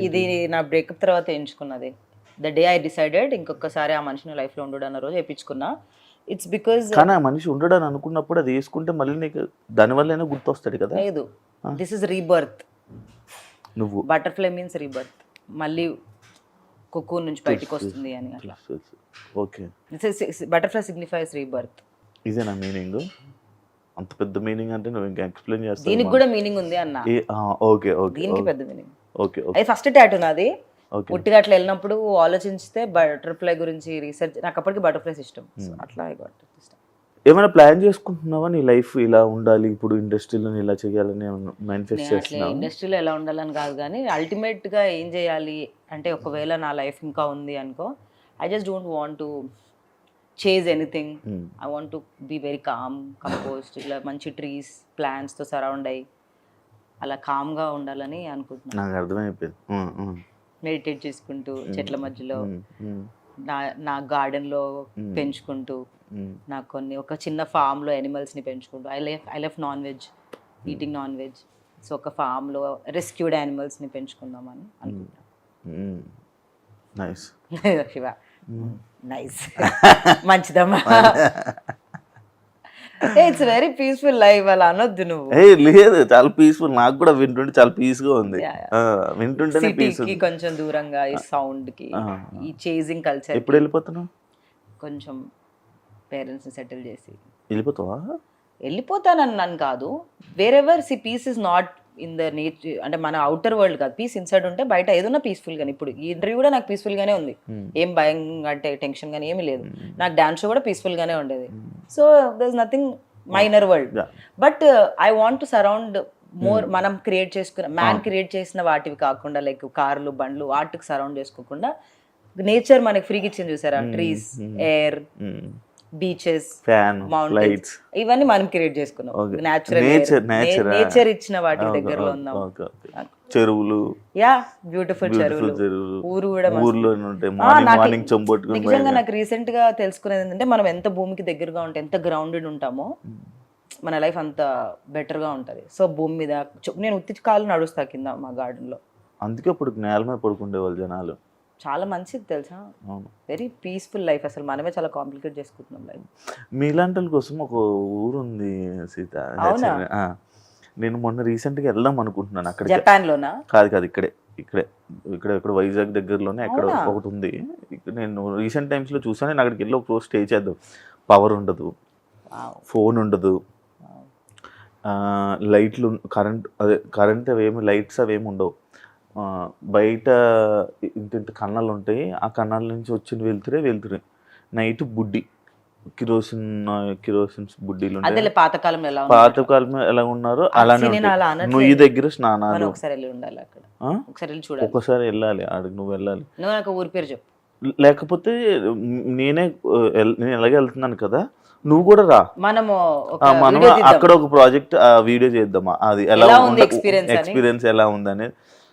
ఇది నా బ్రేకప్ తర్వాత ఎంచుకున్నది. ద డే ఐ డిసైడెడ్ ఇంకొకసారి ఆ మనిషిని లైఫ్లో ఉండడు అన్న రోజు వేయించుకున్నా. ఇట్స్ బికాజ్ కానీ ఆ మనిషి ఉండడని అనుకున్నప్పుడు అది వేసుకుంటే మళ్ళీ నీకు దానివల్ల గుర్తొస్తాడు కదా. లేదు, దిస్ ఇస్ రీబర్త్. నువ్వు బటర్ఫ్లై మీన్స్ రీబర్త్, మళ్ళీ కోకూన్ నుంచి బయటికి వస్తుంది అని అట్లా. Okay, butterfly signifies rebirth. ఇదేనా మీనింగ్? అంత పెద్ద మీనింగ్ అంటే నువ్వు ఇంకా ఎక్స్ప్లెయిన్ చేస్తావు. దీనికి కూడా మీనింగ్ ఉంది అన్న. ఓకే ఓకే, దీనికి పెద్ద మీనింగ్. ఓకే, అది ఫస్ట్ టాటూ నాది. పుట్టిగా అట్లా వెళ్ళినప్పుడు ఆలోచిస్తే బటర్ఫ్లై గురించి రీసెర్చ్, నాకు అప్పటికి బటర్ఫ్లైస్ ఇష్టం. అట్లా ఇష్టం. ఏమైనా ప్లాన్ చేసుకుంటున్నావా నీ లైఫ్ ఇలా ఉండాలి, ఇప్పుడు ఇండస్ట్రీలో ఇలా చేయాలని మేనిఫెస్ట్ చేస్తున్నావా? ఇండస్ట్రీలో ఎలా ఉండాలని కాదు, కానీ అల్టిమేట్ గా ఏం చేయాలి అంటే, ఒకవేళ నా లైఫ్ ఇంకా ఉంది అనుకో, I just don't want to chase anything. I want to be very calm, composed, ఇలా మంచి ట్రీస్ ప్లాంట్స్ తో సరౌండ్ అయ్యి అలా కామ్ గా ఉండాలని అనుకుంటున్నాను. నాకు అర్థమైపోయింది. మెడిటేట్ చేసుకుంటూ చెట్ల మధ్యలో నా గార్డెన్ లో పెంచుకుంటూ, నాకు కొన్ని ఒక చిన్న ఫామ్ లో ఎనిమల్స్ ని పెంచుకుంటూ, I life non veg, eating non veg. So ఒక ఫామ్ లో రెస్క్యూడ్ యానిమల్స్ ని పెంచుకుందామని అనుకుంటున్నాను. నైస్ శివ, నైస్, మంచిదమ్మా. It's very peaceful life. అలా అనొద్దు నువ్వు. లేదు, చాలా పీస్ఫుల్. నాకు కూడా వింటుంటే చాలా పీస్ గా ఉంది. వింటుంటే సిటీకి కొంచెం దూరంగా ఈ సౌండ్ కి, ఈ చేజింగ్ కల్చర్. ఎప్పుడు వెళ్ళిపోతున్నావు? కొంచెం పేరెంట్స్ ని సెటిల్ చేసి వెళ్ళిపోతావా? వెళ్ళిపోతానన్నాను కాదు, wherever peace is not in the nature, అంటే మన అవుటర్ వరల్డ్ కాదు, పీస్ ఇన్సైడ్ ఉంటే బయట ఏదైనా పీస్ఫుల్ గానే. ఇప్పుడు ఈ ఇంటర్వ్యూ కూడా నాకు పీస్ఫుల్ గానే ఉంది, ఏం భయం అంటే టెన్షన్ గానీ ఏమీ లేదు. నాకు డాన్స్ షో కూడా పీస్ఫుల్ గానే ఉండేది. So there is nothing minor world, but I want to surround more. మనం క్రియేట్ చేసుకున్న మ్యాన్ క్రియేట్ చేసిన వాటివి కాకుండా, లైక్ కార్లు బండ్లు వాటికి సరౌండ్ చేసుకోకుండా, నేచర్ మనకి ఫ్రీకి ఇచ్చింది చూసారా, trees, air, beaches, fan, mountains, lights, ఇవన్నీ మనం క్రియేట్ చేసుకున్నాం. Okay. న్యాచురల్ నేచర్ ఇచ్చిన వాటి దగ్గరలో ఉన్నాం. చెరువులు, యా బ్యూటిఫుల్ చెరువులు, ఊరు కూడా ఊర్లో ఉంటాయి. మార్నింగ్ చెంబొట్టుకుని నిజంగా నాకు రీసెంట్ గా తెలుసుకునేది ఏంటంటే, మనం ఎంత భూమికి దగ్గరగా ఉంటే, ఎంత గ్రౌండెడ్ ఉంటామో, మన లైఫ్ అంత బెటర్ గా ఉంటది. సో భూమి మీద నేను ఉత్తి కాలు నడుస్తా కింద మా గార్డెన్ లో. అందుకే అప్పుడు నేల మీద పడుకుండే వాళ్ళు జనాలు. చాలా మంచిది తెలుసా, అవును. Very peaceful life. అసలు మనమే చాలా కాంప్లికేట్ చేసుకుంటున్నాం లైఫ్. మీలాంటి వాళ్ళ కోసం ఒక ఊరు ఉంది సీత. అవునా? ఆ, నేను మొన్న రీసెంట్ గా వెళ్దాం అనుకుంటున్నాను అక్కడికి. జపాన్ లోనా? కాదు ఇక్కడే ఇక్కడ వైజాగ్ దగ్గరలోనే ఎక్కడ ఒకటి ఉంది. నేను రీసెంట్ టైమ్స్ లో చూసాను. నేను అక్కడికి వెళ్ళి ఒక రోజు స్టే చేద్దాం. పవర్ ఉండదు, ఫోన్ ఉండదు, లైట్లు, కరెంట్ అవేమి, లైట్స్ అవేమి ఉండవు. బయట ఇంత కన్నాలు ఉంటాయి. ఆ కన్నాల నుంచి వచ్చిన వెళ్తురే నైట్ బుడ్డి కిరోసిన్ బుడ్డీలు అదే పాతకాలంలో ఎలా పాతకాలం ఎలా ఉన్నారో అలానే నువ్వు దగ్గర స్నానాలు. ఒకసారి వెళ్ళి ఉండాలి అక్కడ, ఒకసారి వెళ్ళి చూడాలి. ఒకసారి వెళ్ళాలి ఆడికి, నువ్వు వెళ్ళాలి. నువ్వు నాకు ఊరి పేరు చెప్పు. లేకపోతే నేను ఎలాగే వెళ్తున్నాను కదా, నువ్వు కూడా రా. మనం అక్కడ ఒక ప్రాజెక్ట్ వీడియో చేద్దామా, అది ఎలా ఉంది, ఎక్స్పీరియన్స్ ఎలా ఉందనేది.